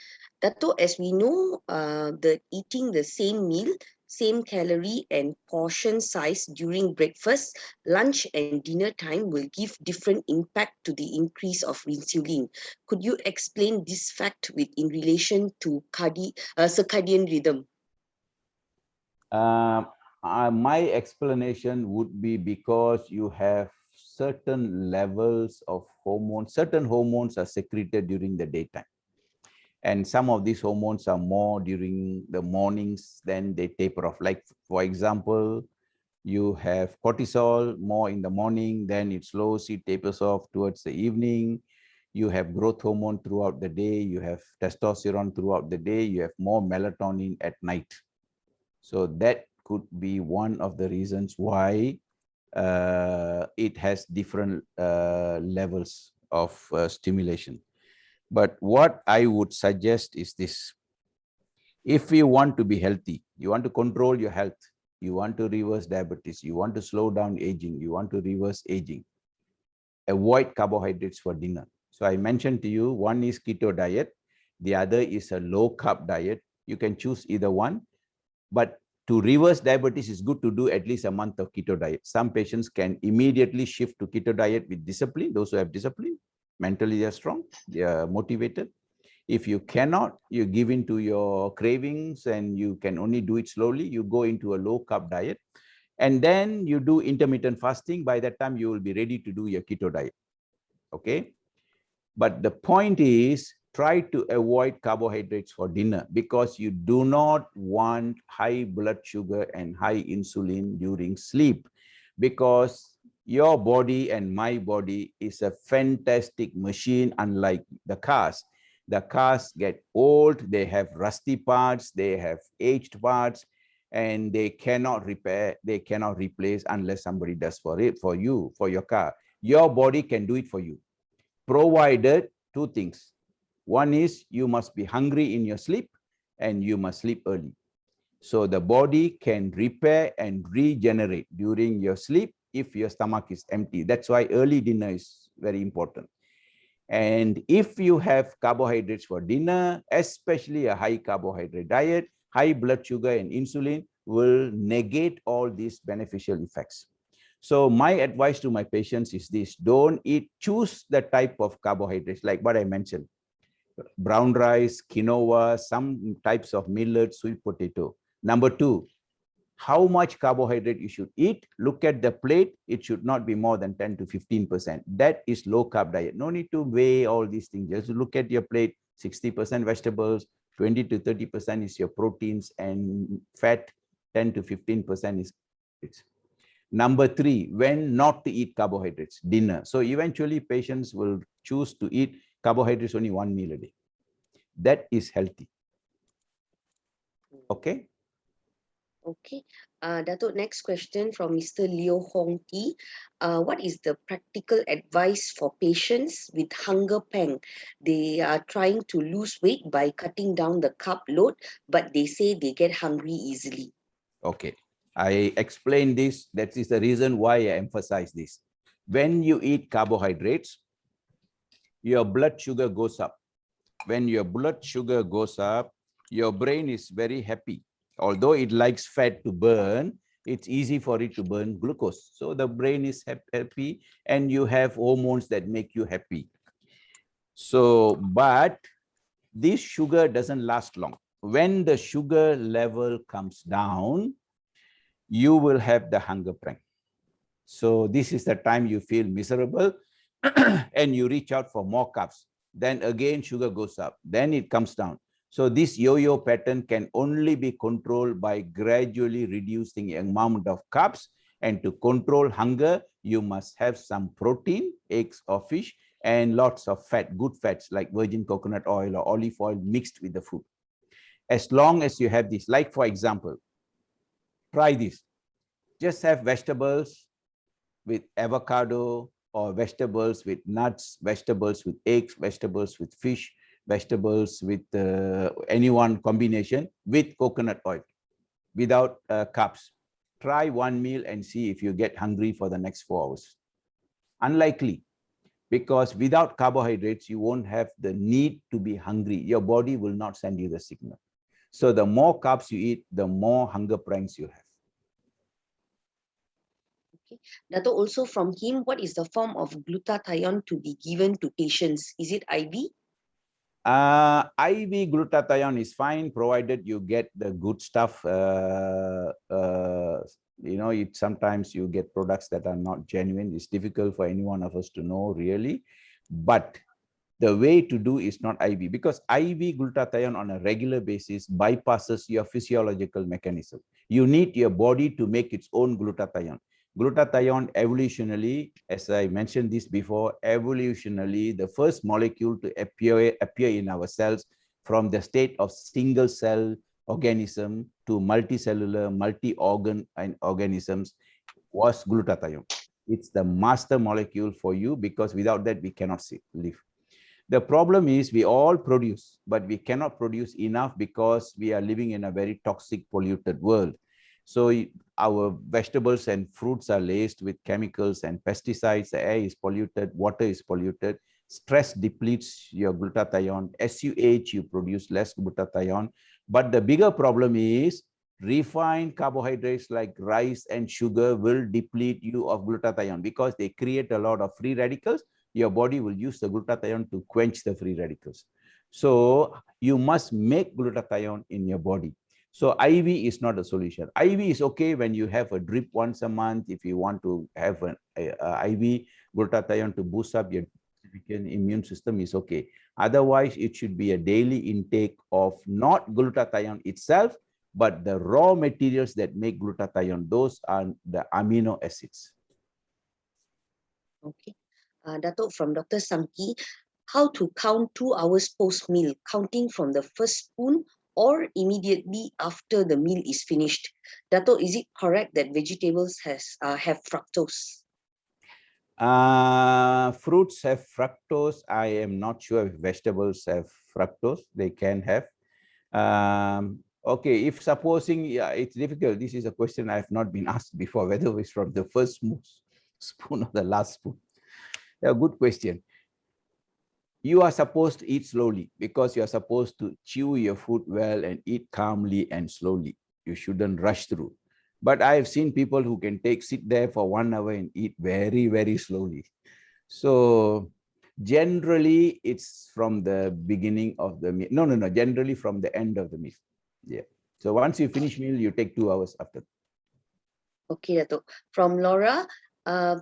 Dato', as we know, the eating the same meal, same calorie and portion size during breakfast, lunch and dinner time will give different impact to the increase of insulin. Could you explain this fact in relation to circadian rhythm? My explanation would be because you have certain levels of hormones. Certain hormones are secreted during the daytime. And some of these hormones are more during the mornings, then they taper off. Like, for example, you have cortisol more in the morning, then it slows, it tapers off towards the evening. You have growth hormone throughout the day, you have testosterone throughout the day, you have more melatonin at night. So that could be one of the reasons why it has different levels of stimulation. But what I would suggest is this. If you want to be healthy, you want to control your health, you want to reverse diabetes, you want to slow down aging, you want to reverse aging, avoid carbohydrates for dinner. So I mentioned to you, one is keto diet, the other is a low carb diet. You can choose either one, but to reverse diabetes, it's good to do at least a month of keto diet. Some patients can immediately shift to keto diet with discipline. Those who have discipline, mentally they're strong, they are motivated. If you cannot, you give in to your cravings and you can only do it slowly, you go into a low carb diet. And then you do intermittent fasting. By that time, you will be ready to do your keto diet. Okay. But the point is, try to avoid carbohydrates for dinner because you do not want high blood sugar and high insulin during sleep, because your body and my body is a fantastic machine, unlike the cars. The cars get old, they have rusty parts, they have aged parts, and they cannot repair, they cannot replace unless somebody does for it, for you, for your car. Your body can do it for you, provided two things. One is you must be hungry in your sleep and you must sleep early. So the body can repair and regenerate during your sleep if your stomach is empty. That's why early dinner is very important. And if you have carbohydrates for dinner, especially a high carbohydrate diet, high blood sugar and insulin will negate all these beneficial effects. So my advice to my patients is this: don't eat, choose the type of carbohydrates, like what I mentioned, brown rice, quinoa, some types of millet, sweet potato. Number two, how much carbohydrate you should eat. Look at the plate. It should not be more than 10 to 15%. That is low carb diet. No need to weigh all these things. Just look at your plate, 60% vegetables, 20 to 30% is your proteins, and fat, 10 to 15% is it's. Number three, when not to eat carbohydrates, dinner. So eventually patients will choose to eat carbohydrates only one meal a day. That is healthy. Okay. Okay. Dato', next question from Mr. Leo Hong T. What is the practical advice for patients with hunger pang? They are trying to lose weight by cutting down the carb load, but they say they get hungry easily. Okay. I explained this. That is the reason why I emphasize this. When you eat carbohydrates, your blood sugar goes up. When your blood sugar goes up, your brain is very happy. Although it likes fat to burn, it's easy for it to burn glucose. So the brain is happy and you have hormones that make you happy. So, but this sugar doesn't last long. When the sugar level comes down, you will have the hunger pang. So this is the time you feel miserable and you reach out for more carbs. Then again, sugar goes up, then it comes down. So this yo-yo pattern can only be controlled by gradually reducing the amount of carbs. And to control hunger, you must have some protein, eggs or fish, and lots of fat, good fats like virgin coconut oil or olive oil mixed with the food. As long as you have this, like for example, try this. Just have vegetables with avocado, or vegetables with nuts, vegetables with eggs, vegetables with fish, vegetables with any one combination with coconut oil, without carbs. Try one meal and see if you get hungry for the next 4 hours. Unlikely, because without carbohydrates, you won't have the need to be hungry. Your body will not send you the signal. So the more carbs you eat, the more hunger pangs you have. Okay. Dato', also from him, what is the form of glutathione to be given to patients? Is it IV? IV glutathione is fine, provided you get the good stuff. Sometimes you get products that are not genuine. It's difficult for any one of us to know really. But the way to do is not IV, because IV glutathione on a regular basis bypasses your physiological mechanism. You need your body to make its own glutathione. Glutathione evolutionally, as I mentioned this before, evolutionally, the first molecule to appear in our cells from the state of single cell organism to multicellular, multi-organ organisms was glutathione. It's the master molecule for you, because without that, we cannot live. The problem is we all produce, but we cannot produce enough because we are living in a very toxic, polluted world. So our vegetables and fruits are laced with chemicals and pesticides. The air is polluted, water is polluted. Stress depletes your glutathione. As you age, you produce less glutathione. But the bigger problem is refined carbohydrates like rice and sugar will deplete you of glutathione because they create a lot of free radicals. Your body will use the glutathione to quench the free radicals. So you must make glutathione in your body. So IV is not a solution. IV is okay when you have a drip once a month. If you want to have an IV glutathione to boost up your immune system is okay. Otherwise, it should be a daily intake of not glutathione itself, but the raw materials that make glutathione. Those are the amino acids. Okay. Dato, from Dr. Samki, how to count 2 hours post-meal, counting from the first spoon or immediately after the meal is finished. Dato, is it correct that vegetables have fructose? Fruits have fructose. I am not sure if vegetables have fructose. They can have. Okay, if supposing, yeah, it's difficult. This is a question I have not been asked before, whether it's from the first spoon or the last spoon. A good question. You are supposed to eat slowly because you are supposed to chew your food well and eat calmly and slowly. You shouldn't rush through. But I have seen people who can sit there for 1 hour and eat very, very slowly. So generally, it's from the beginning of the meal. No, generally from the end of the meal. Yeah. So once you finish meal, you take 2 hours after. Okay, Dato. From Laura,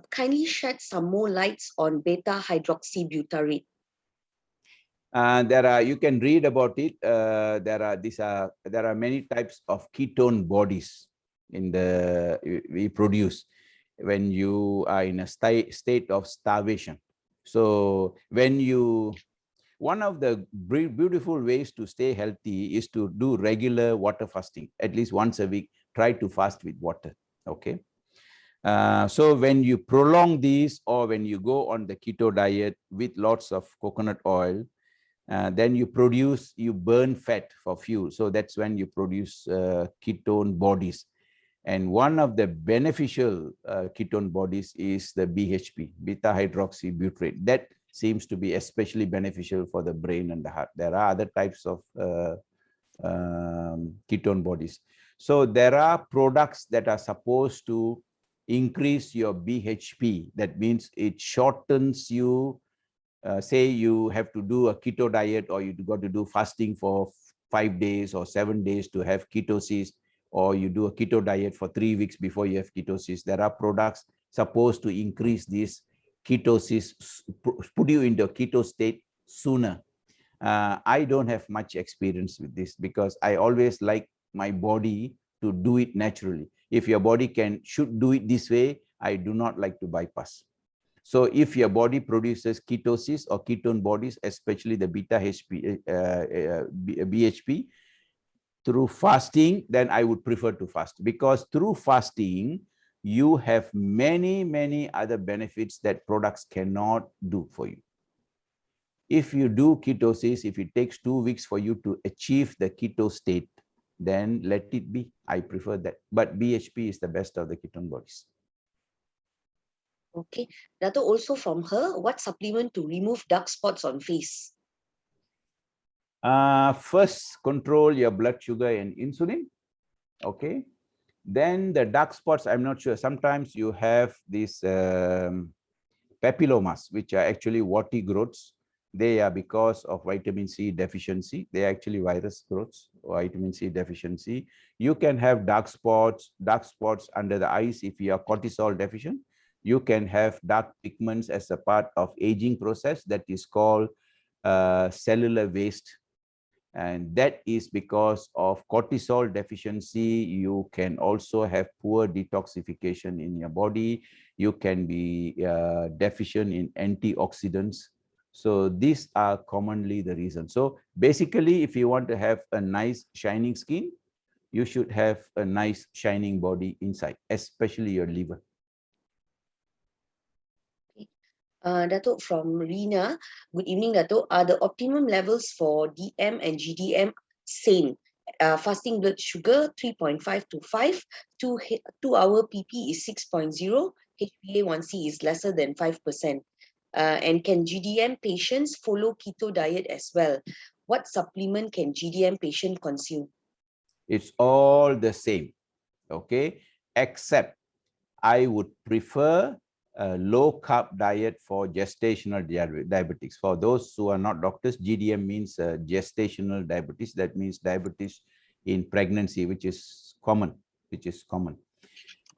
kindly shed some more lights on beta-hydroxybutyrate. You can read about it. There are many types of ketone bodies we produce when you are in a state of starvation. So one of the beautiful ways to stay healthy is to do regular water fasting, at least once a week. Try to fast with water. Okay. So when you prolong these, or when you go on the keto diet with lots of coconut oil, then you burn fat for fuel. So that's when you produce ketone bodies. And one of the beneficial ketone bodies is the BHB, beta-hydroxybutyrate. That seems to be especially beneficial for the brain and the heart. There are other types of ketone bodies. So there are products that are supposed to increase your BHP. That means it shortens you. Say you have to do a keto diet, or you got to do fasting for 5 days or 7 days to have ketosis, or you do a keto diet for 3 weeks before you have ketosis. There are products supposed to increase this ketosis, put you into a keto state sooner. I don't have much experience with this because I always like my body to do it naturally. If your body should do it this way, I do not like to bypass. So if your body produces ketosis or ketone bodies, especially the BHP, through fasting, then I would prefer to fast, because through fasting, you have many, many other benefits that products cannot do for you. If you do ketosis, if it takes 2 weeks for you to achieve the keto state, then let it be. I prefer that. But BHP is the best of the ketone bodies. Okay. Dato, also from her, what supplement to remove dark spots on face? First, control your blood sugar and insulin. Okay. Then the dark spots, I'm not sure. Sometimes you have these papillomas, which are actually warty growths. They are because of vitamin C deficiency. They are actually virus growths, vitamin C deficiency. You can have dark spots under the eyes if you are cortisol deficient. You can have dark pigments as a part of aging process that is called cellular waste. And that is because of cortisol deficiency. You can also have poor detoxification in your body. You can be deficient in antioxidants. So these are commonly the reasons. So basically, if you want to have a nice shining skin, you should have a nice shining body inside, especially your liver. Dato, from Rina, good evening, Dato. Are the optimum levels for DM and GDM same? Fasting blood sugar 3.5 to 5, 2-hour PP is 6.0, HbA1c is lesser than 5%. And can GDM patients follow keto diet as well? What supplement can GDM patient consume? It's all the same, okay? Except I would prefer a low carb diet for gestational diabetics. For those who are not doctors, GDM means gestational diabetes. That means diabetes in pregnancy, which is common,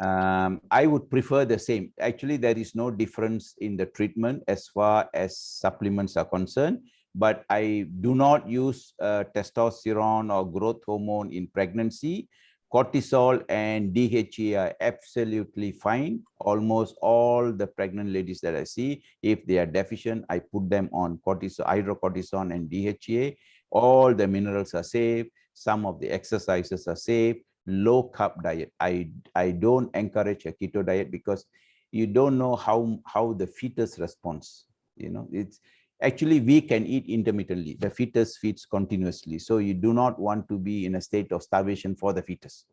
I would prefer the same. Actually, there is no difference in the treatment as far as supplements are concerned, but I do not use testosterone or growth hormone in pregnancy. Cortisol and DHEA are absolutely fine. Almost all the pregnant ladies that I see, if they are deficient, I put them on cortisol, hydrocortisone and DHEA. All the minerals are safe. Some of the exercises are safe. Low carb diet. I don't encourage a keto diet because you don't know how the fetus responds. You know, it's actually we can eat intermittently. The fetus feeds continuously. So you do not want to be in a state of starvation for the fetus.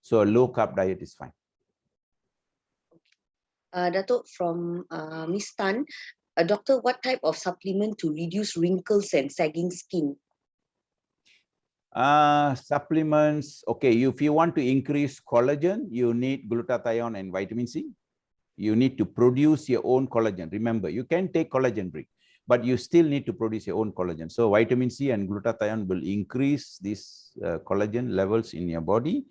So a low carb diet is fine. Dato, from Miss Tan, doctor, what type of supplement to reduce wrinkles and sagging skin? Supplements. Okay, if you want to increase collagen, you need glutathione and vitamin C. You need to produce your own collagen. Remember, you can take collagen break, but you still need to produce your own collagen. So vitamin C and glutathione will increase these collagen levels in your body.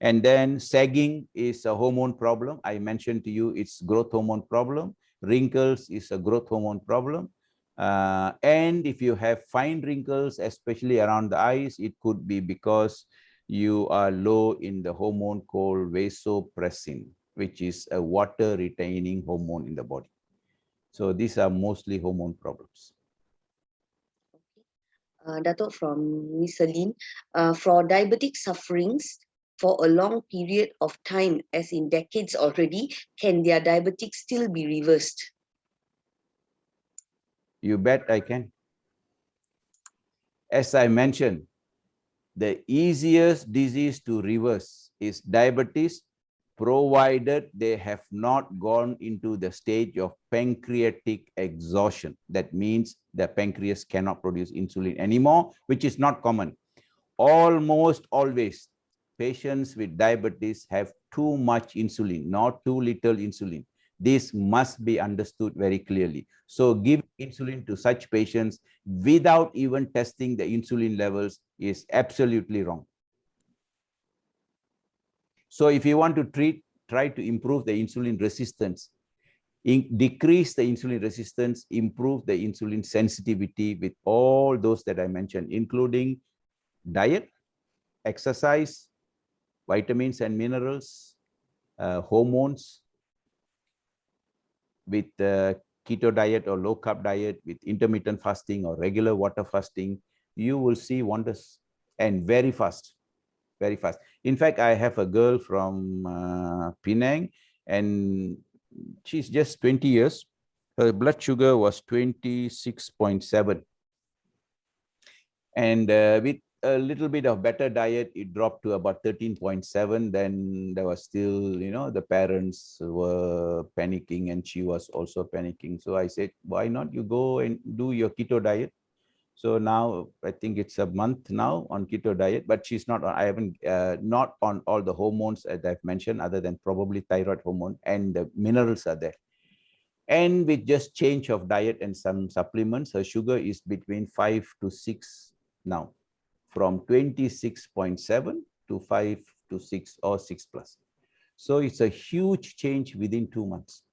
And then sagging is a hormone problem. I mentioned to you it's growth hormone problem. Wrinkles is a growth hormone problem. And if you have fine wrinkles, especially around the eyes, it could be because you are low in the hormone called vasopressin, which is a water retaining hormone in the body. So these are mostly hormone problems. Dato, from Miss Celine, for diabetic sufferings for a long period of time, as in decades already, can their diabetic still be reversed? You bet I can. As I mentioned, the easiest disease to reverse is diabetes, provided they have not gone into the stage of pancreatic exhaustion. That means the pancreas cannot produce insulin anymore, which is not common. Almost always, patients with diabetes have too much insulin, not too little insulin. This must be understood very clearly. So give insulin to such patients without even testing the insulin levels is absolutely wrong. So if you want to try to improve the insulin resistance, decrease the insulin resistance, improve the insulin sensitivity with all those that I mentioned, including diet, exercise, vitamins and minerals, hormones, with keto diet or low carb diet, with intermittent fasting or regular water fasting, you will see wonders, and very fast, very fast. In fact, I have a girl from Penang, and she's just 20 years. Her blood sugar was 26.7. And with a little bit of better diet, it dropped to about 13.7. Then there was still, you know, the parents were panicking and she was also panicking. So I said, why not you go and do your keto diet? So now I think it's a month now on keto diet, but she's not on, I haven't, not on all the hormones as I've mentioned, other than probably thyroid hormone, and the minerals are there. And with just change of diet and some supplements, her sugar is between 5 to 6 now, from 26.7 to 5 to 6 or 6 plus. So it's a huge change within 2 months.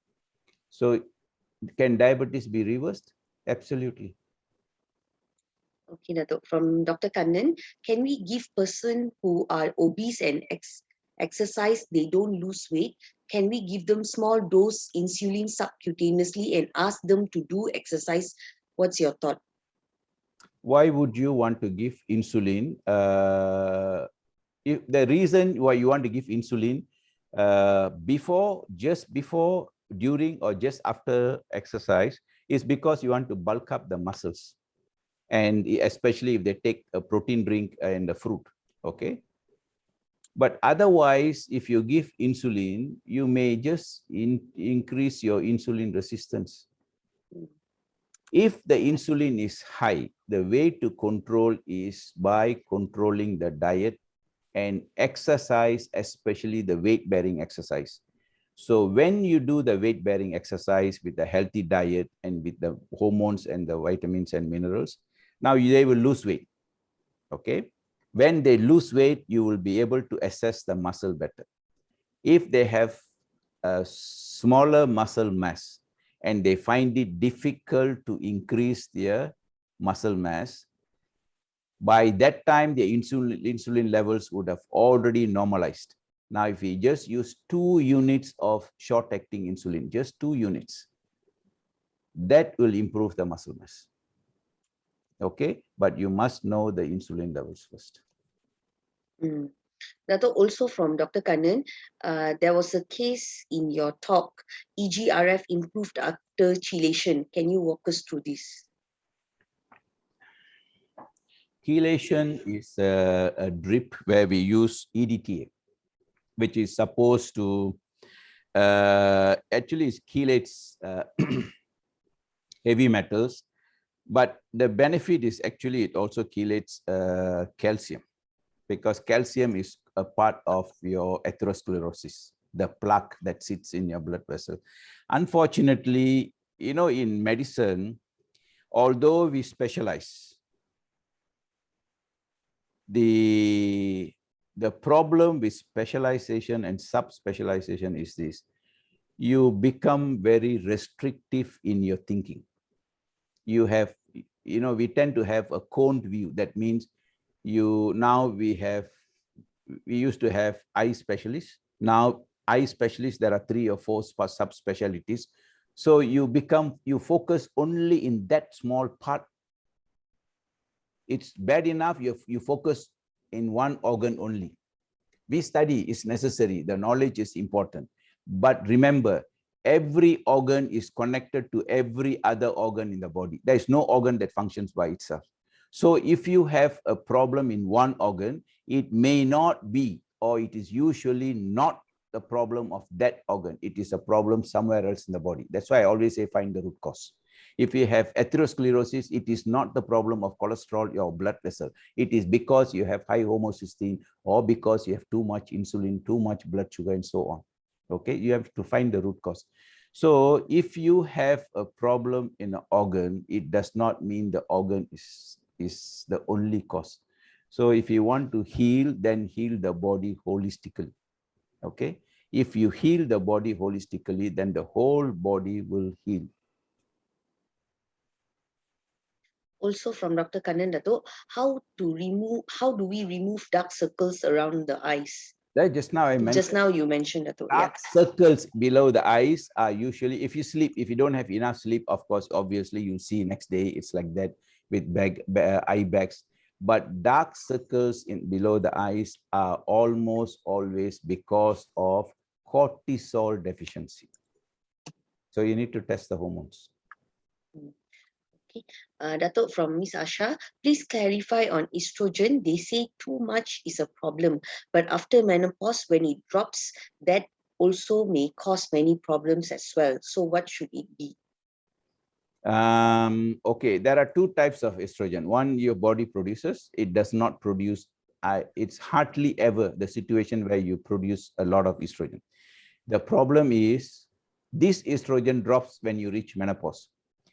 So can diabetes be reversed? Absolutely. Okay, Dato, from Dr. Kannan, can we give person who are obese and exercise, they don't lose weight, can we give them small dose insulin subcutaneously and ask them to do exercise? What's your thought? Why would you want to give insulin? If the reason why you want to give insulin just before, during, or just after exercise is because you want to bulk up the muscles, and especially if they take a protein drink and a fruit. Okay. But otherwise, if you give insulin, you may just increase your insulin resistance. If the insulin is high, the way to control is by controlling the diet and exercise, especially the weight-bearing exercise. So when you do the weight-bearing exercise with a healthy diet and with the hormones and the vitamins and minerals, now they will lose weight. Okay. When they lose weight, you will be able to assess the muscle better. If they have a smaller muscle mass and they find it difficult to increase their muscle mass, by that time, the insulin levels would have already normalized. Now, if we just use 2 units of short-acting insulin, just 2 units, that will improve the muscle mass. Okay, but you must know the insulin levels first. Dato, also from Dr. Kannan, there was a case in your talk, EGRF improved after chelation. Can you walk us through this? Chelation is a drip where we use EDTA, which is supposed to actually chelates heavy metals, but the benefit is actually it also chelates calcium, because calcium is a part of your atherosclerosis, the plaque that sits in your blood vessel. Unfortunately, you know, in medicine, although we specialize, the problem with specialization and subspecialization is this: you become very restrictive in your thinking. You have, you know, we tend to have a coned view. That means we used to have eye specialists. Now eye specialists, there are 3 or 4 subspecialties. So you focus only in that small part. It's bad enough you focus in one organ only. We study is necessary, the knowledge is important. But remember, every organ is connected to every other organ in the body. There is no organ that functions by itself. So if you have a problem in one organ, it may not be, or it is usually not the problem of that organ. It is a problem somewhere else in the body. That's why I always say find the root cause. If you have atherosclerosis, it is not the problem of cholesterol or blood vessel. It is because you have high homocysteine, or because you have too much insulin, too much blood sugar, and so on. Okay, you have to find the root cause. So if you have a problem in an organ, it does not mean the organ is the only cause. So if you want to heal, then heal the body holistically. Okay, if you heal the body holistically, then the whole body will heal. Also from Dr. Kannan, Dato, how do we remove dark circles around the eyes? That just now I mentioned. Just now you mentioned, Dato. Dark circles below the eyes are usually, if you sleep, if you don't have enough sleep, of course, obviously you'll see next day it's like that with eye bags. But dark circles below the eyes are almost always because of cortisol deficiency. So you need to test the hormones. Okay. Dato, from Miss Asha, please clarify on estrogen. They say too much is a problem, but after menopause, when it drops, that also may cause many problems as well. So what should it be? Okay, there are 2 types of estrogen. One, your body produces. It does not produce. It's hardly ever the situation where you produce a lot of estrogen. The problem is this estrogen drops when you reach menopause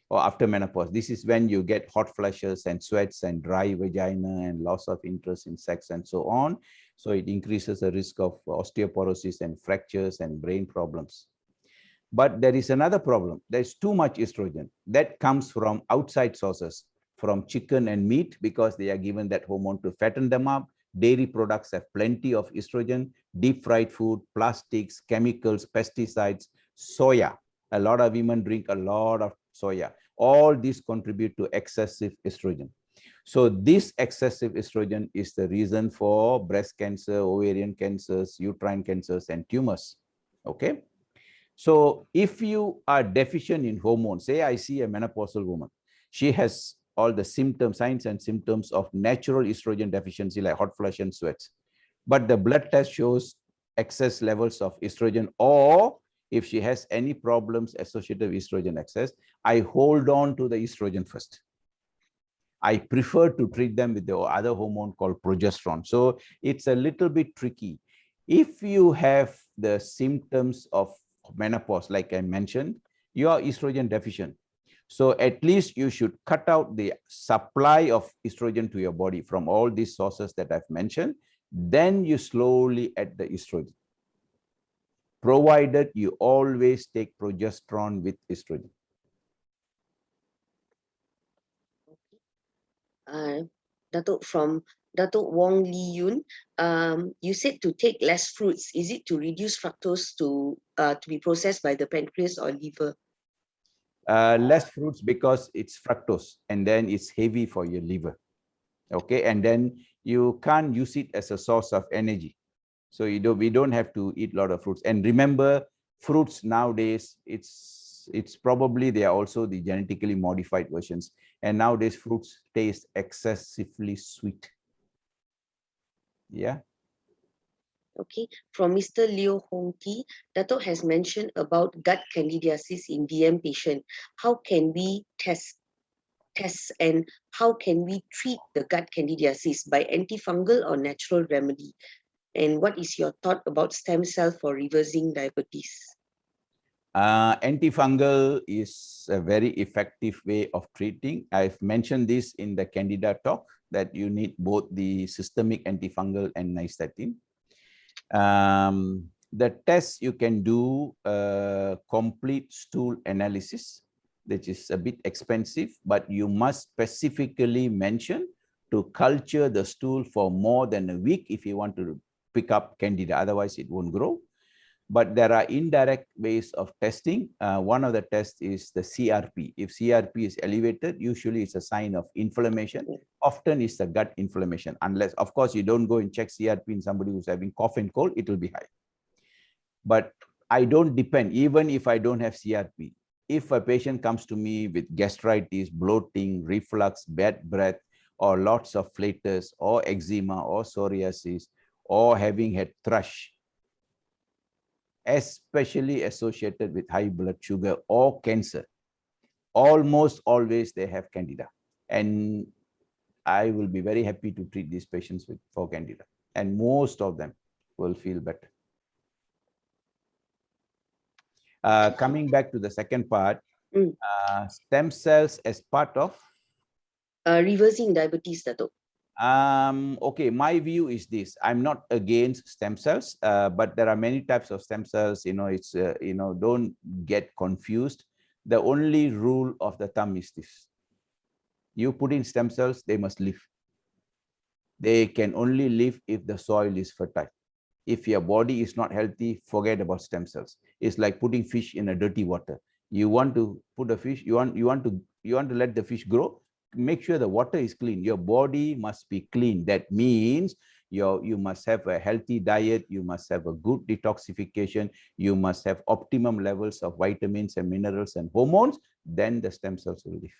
or after menopause. This is when you get hot flashes and sweats and dry vagina and loss of interest in sex and so on. So it increases the risk of osteoporosis and fractures and brain problems. But there is another problem. There's too much estrogen that comes from outside sources, from chicken and meat, because they are given that hormone to fatten them up. Dairy products have plenty of estrogen, deep fried food, plastics, chemicals, pesticides, soya. A lot of women drink a lot of soya. All these contribute to excessive estrogen. So this excessive estrogen is the reason for breast cancer, ovarian cancers, uterine cancers, and tumors. Okay. So if you are deficient in hormones, say I see a menopausal woman, she has all the symptoms, signs and symptoms of natural estrogen deficiency like hot flush and sweats. But the blood test shows excess levels of estrogen, or if she has any problems associated with estrogen excess, I hold on to the estrogen first. I prefer to treat them with the other hormone called progesterone. So it's a little bit tricky. If you have the symptoms of menopause, like I mentioned, you are estrogen deficient. So at least you should cut out the supply of estrogen to your body from all these sources that I've mentioned. Then you slowly add the estrogen, provided you always take progesterone with estrogen. From Datuk Wong Lee Yun, you said to take less fruits. Is it to reduce fructose to be processed by the pancreas or liver? Less fruits because it's fructose, and then it's heavy for your liver. Okay, and then you can't use it as a source of energy. So we don't have to eat a lot of fruits. And remember, fruits nowadays, it's probably they are also the genetically modified versions. And nowadays fruits taste excessively sweet. Yeah. Okay, from Mr. Leo Hong Ki, Dato has mentioned about gut candidiasis in DM patient. How can we test and how can we treat the gut candidiasis by antifungal or natural remedy? And what is your thought about stem cell for reversing diabetes? Antifungal is a very effective way of treating. I've mentioned this in the Candida talk that you need both the systemic antifungal and nystatin. The test you can do complete stool analysis, which is a bit expensive, but you must specifically mention to culture the stool for more than a week if you want to pick up Candida, otherwise it won't grow. But there are indirect ways of testing. One of the tests is the CRP. If CRP is elevated, usually it's a sign of inflammation. Often it's the gut inflammation, unless, of course, you don't go and check CRP in somebody who's having cough and cold, it will be high. But I don't depend, even if I don't have CRP. If a patient comes to me with gastritis, bloating, reflux, bad breath, or lots of flatus, or eczema, or psoriasis, or having had thrush, especially associated with high blood sugar or cancer, almost always they have Candida. And I will be very happy to treat these patients for Candida. And most of them will feel better. Coming back to the second part, stem cells as part of? Reversing diabetes, Dato. Okay, my view is this. I'm not against stem cells, but there are many types of stem cells. It's, don't get confused. The only rule of the thumb is this. You put in stem cells, they must live. They can only live if the soil is fertile. If your body is not healthy, forget about stem cells. It's like putting fish in a dirty water. You want to put a fish, you want to let the fish grow, make sure the water is clean. Your body must be clean. That means you must have a healthy diet, you must have a good detoxification, you must have optimum levels of vitamins and minerals and hormones, then the stem cells will live.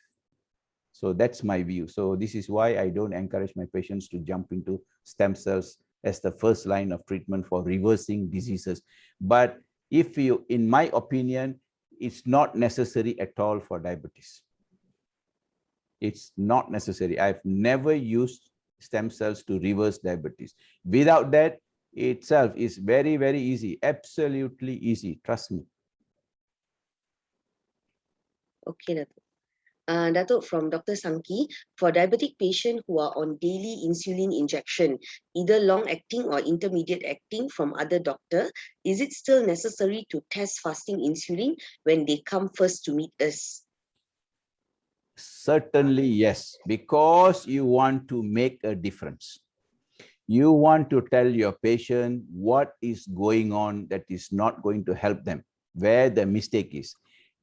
So that's my view. So this is why I don't encourage my patients to jump into stem cells as the first line of treatment for reversing diseases. But if you, in my opinion, it's not necessary at all for diabetes. It's not necessary. I've never used stem cells to reverse diabetes. Without that, itself is very, very easy. Absolutely easy. Trust me. Okay, Dato. Dato, from Dr. Sankey, for diabetic patients who are on daily insulin injection, either long-acting or intermediate-acting from other doctor, is it still necessary to test fasting insulin when they come first to meet us? Certainly, yes, because you want to make a difference. You want to tell your patient what is going on that is not going to help them, where the mistake is.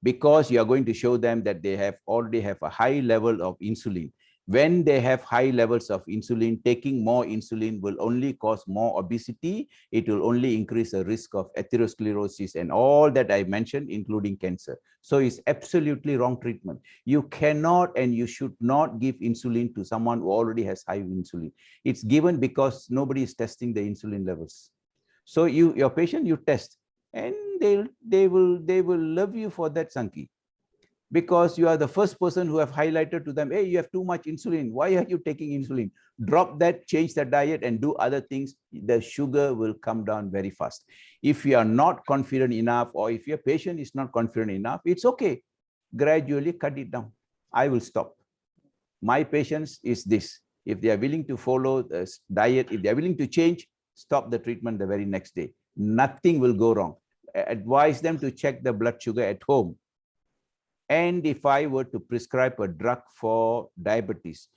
Because you are going to show them that they already have a high level of insulin. When they have high levels of insulin, taking more insulin will only cause more obesity. It will only increase the risk of atherosclerosis and all that I mentioned, including cancer. So it's absolutely wrong treatment. You cannot and you should not give insulin to someone who already has high insulin. It's given because nobody is testing the insulin levels. So your patient, you test, and they will love you for that, Sanki, because you are the first person who have highlighted to them, hey, you have too much insulin. Why are you taking insulin? Drop that, change the diet, and do other things. The sugar will come down very fast. If you are not confident enough, or if your patient is not confident enough, it's okay. Gradually cut it down. I will stop. My patients is this. If they are willing to follow the diet, if they are willing to change, stop the treatment the very next day. Nothing will go wrong. Advise them to check the blood sugar at home. And if I were to prescribe a drug for diabetes,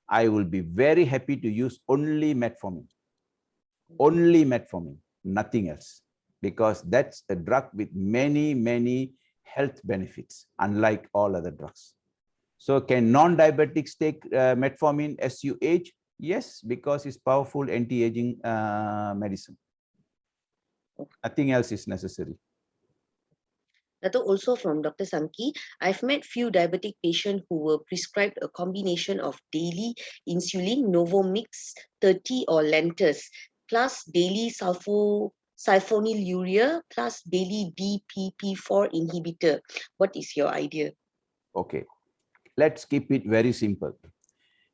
I will be very happy to use only metformin. Only metformin, nothing else. Because that's a drug with many, many health benefits, unlike all other drugs. So can non-diabetics take metformin as you age? Yes, because it's powerful anti-aging medicine. Nothing else is necessary. That also from Dr. Samki, I've met few diabetic patients who were prescribed a combination of daily insulin, Novomix 30 or Lantus, plus daily sulfonylurea, plus daily DPP4 inhibitor. What is your idea? Okay, let's keep it very simple.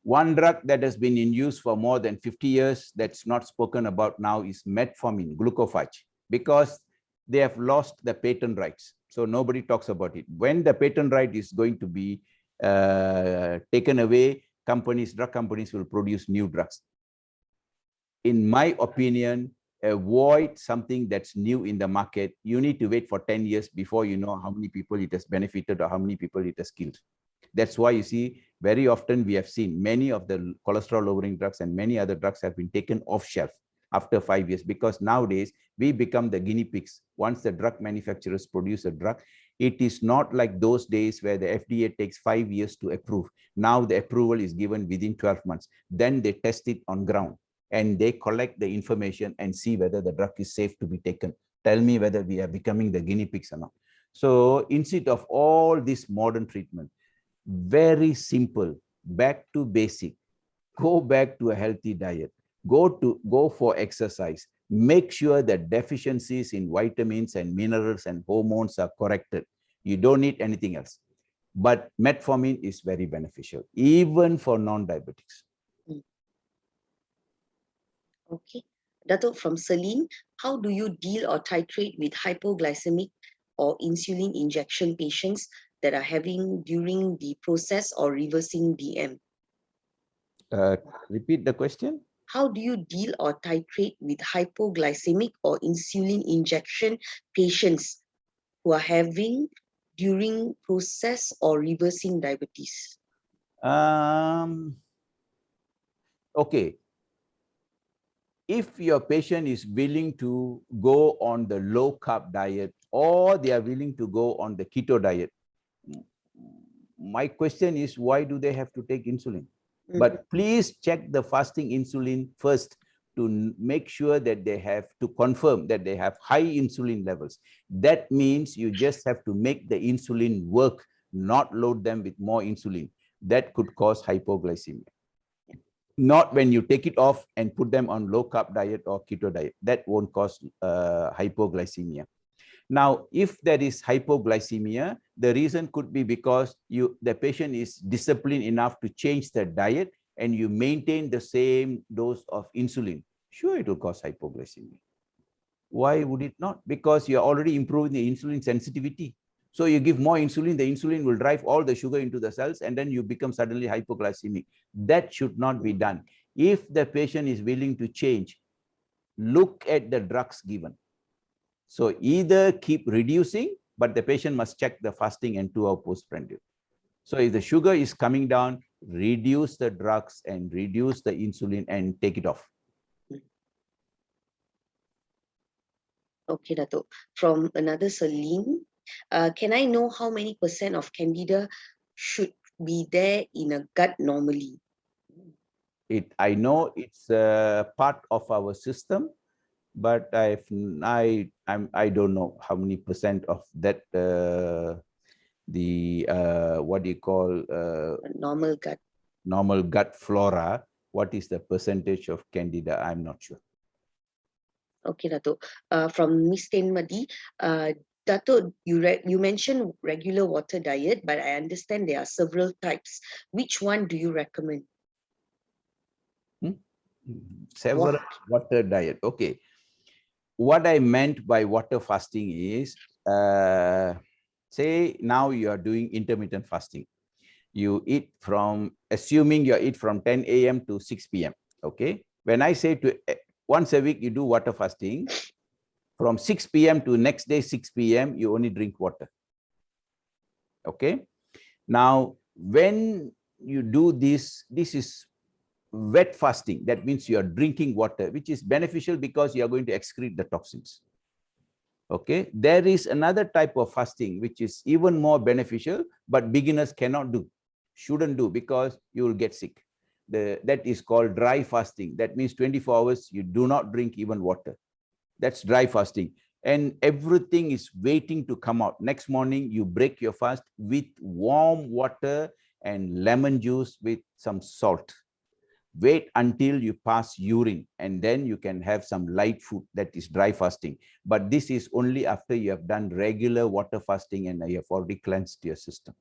One drug that has been in use for more than 50 years that's not spoken about now is metformin, glucophage, because they have lost the patent rights. So nobody talks about it. When the patent right is going to be taken away, drug companies will produce new drugs. In my opinion, avoid something that's new in the market. You need to wait for 10 years before you know how many people it has benefited or how many people it has killed. That's why you see, very often we have seen many of the cholesterol lowering drugs and many other drugs have been taken off shelf after 5 years, because nowadays we become the guinea pigs. Once the drug manufacturers produce a drug, it is not like those days where the FDA takes 5 years to approve. Now the approval is given within 12 months. Then they test it on ground and they collect the information and see whether the drug is safe to be taken. Tell me whether we are becoming the guinea pigs or not. So instead of all this modern treatment, very simple, back to basic, go back to a healthy diet, go for exercise, make sure that deficiencies in vitamins and minerals and hormones are corrected. You don't need anything else. But metformin is very beneficial, even for non-diabetics. Okay. Dato, from Celine, how do you deal or titrate with hypoglycemic or insulin injection patients that are having during the process or reversing DM? Repeat the question. How do you deal or titrate with hypoglycemic or insulin injection patients who are having during process or reversing diabetes? Okay. If your patient is willing to go on the low carb diet or they are willing to go on the keto diet, my question is, why do they have to take insulin? But please check the fasting insulin first to make sure that they have to confirm that they have high insulin levels. That means you just have to make the insulin work, not load them with more insulin. That could cause hypoglycemia. Not when you take it off and put them on low carb diet or keto diet. That won't cause hypoglycemia. Now, if there is hypoglycemia, the reason could be because the patient is disciplined enough to change their diet and you maintain the same dose of insulin. Sure, it will cause hypoglycemia. Why would it not? Because you're already improving the insulin sensitivity. So you give more insulin, the insulin will drive all the sugar into the cells and then you become suddenly hypoglycemic. That should not be done. If the patient is willing to change, look at the drugs given. So either keep reducing, but the patient must check the fasting and 2-hour postprandial. So if the sugar is coming down, reduce the drugs and reduce the insulin and take it off. Okay, Dato. From another Celine, can I know how many % of candida should be there in a gut normally? I know it's a part of our system, but I don't know how many percent of that what do you call normal gut flora. What is the percentage of Candida? I'm not sure. Okay, Dato. From Miss Tenmadi, Dato, you mentioned regular water diet, but I understand there are several types. Which one do you recommend? Several water diet. Okay. What I meant by water fasting is, say now you are doing intermittent fasting. You eat assuming you eat from 10 a.m. to 6 p.m. Okay. When I say once a week you do water fasting, from 6 p.m. to next day 6 p.m. you only drink water. Okay. Now, when you do this is wet fasting. That means you are drinking water, which is beneficial because you are going to excrete the toxins. Okay. There is another type of fasting which is even more beneficial, but beginners cannot do, shouldn't do, because you will get sick. That is called dry fasting. That means 24 hours you do not drink even water. That's dry fasting. And everything is waiting to come out. Next morning, you break your fast with warm water and lemon juice with some salt. Wait until you pass urine, and then you can have some light food. That is dry fasting. But this is only after you have done regular water fasting and you have already cleansed your system.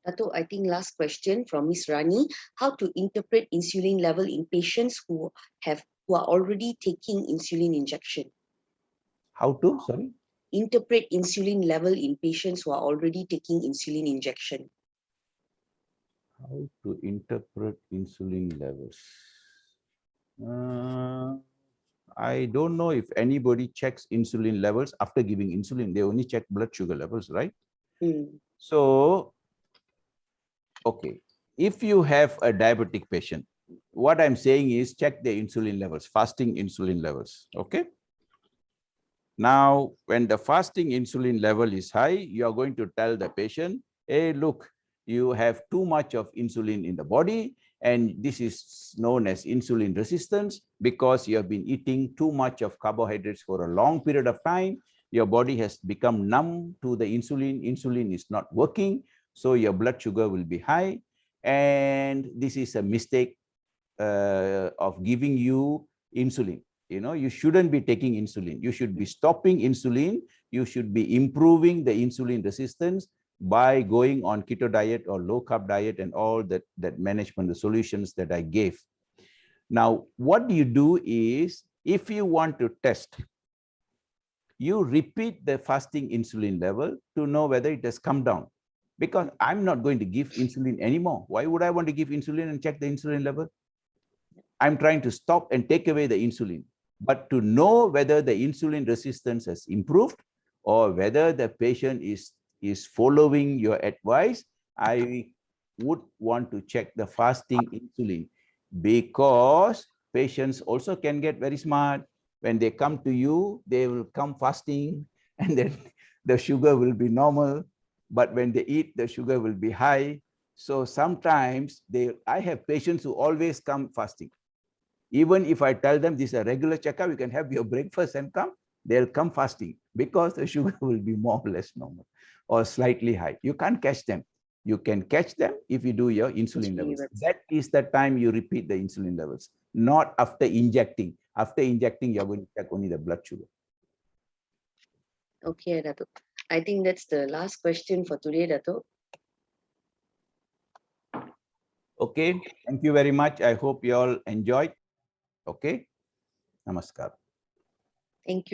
Dato, I think last question from Miss Rani. How to interpret insulin level in patients who are already taking insulin injection? How to, sorry? Interpret insulin level in patients who are already taking insulin injection. How to interpret insulin levels? I don't know if anybody checks insulin levels after giving insulin. They only check blood sugar levels, right? So, okay. If you have a diabetic patient, what I'm saying is check the insulin levels, fasting insulin levels, okay? Now, when the fasting insulin level is high, you are going to tell the patient, hey, look, you have too much of insulin in the body, and this is known as insulin resistance because you have been eating too much of carbohydrates for a long period of time. Your body has become numb to the insulin. Insulin is not working, so your blood sugar will be high. And this is a mistake of giving you insulin. You know, you shouldn't be taking insulin. You should be stopping insulin. You should be improving the insulin resistance by going on keto diet or low carb diet and all that management, the solutions that I gave. Now, what you do is, if you want to test, you repeat the fasting insulin level to know whether it has come down. Because I'm not going to give insulin anymore. Why would I want to give insulin and check the insulin level? I'm trying to stop and take away the insulin. But to know whether the insulin resistance has improved or whether the patient is following your advice, I would want to check the fasting insulin, because patients also can get very smart. When they come to you, they will come fasting, and then the sugar will be normal. But when they eat, the sugar will be high. So sometimes I have patients who always come fasting. Even if I tell them this is a regular checkup, you can have your breakfast and come, they'll come fasting because the sugar will be more or less normal or slightly high. You can't catch them. You can catch them if you do your insulin levels. That is the time you repeat the insulin levels, not after injecting. After injecting, you're going to check only the blood sugar. Okay, Dato. I think that's the last question for today, Dato. Okay, thank you very much. I hope you all enjoyed. Okay, namaskar. Thank you.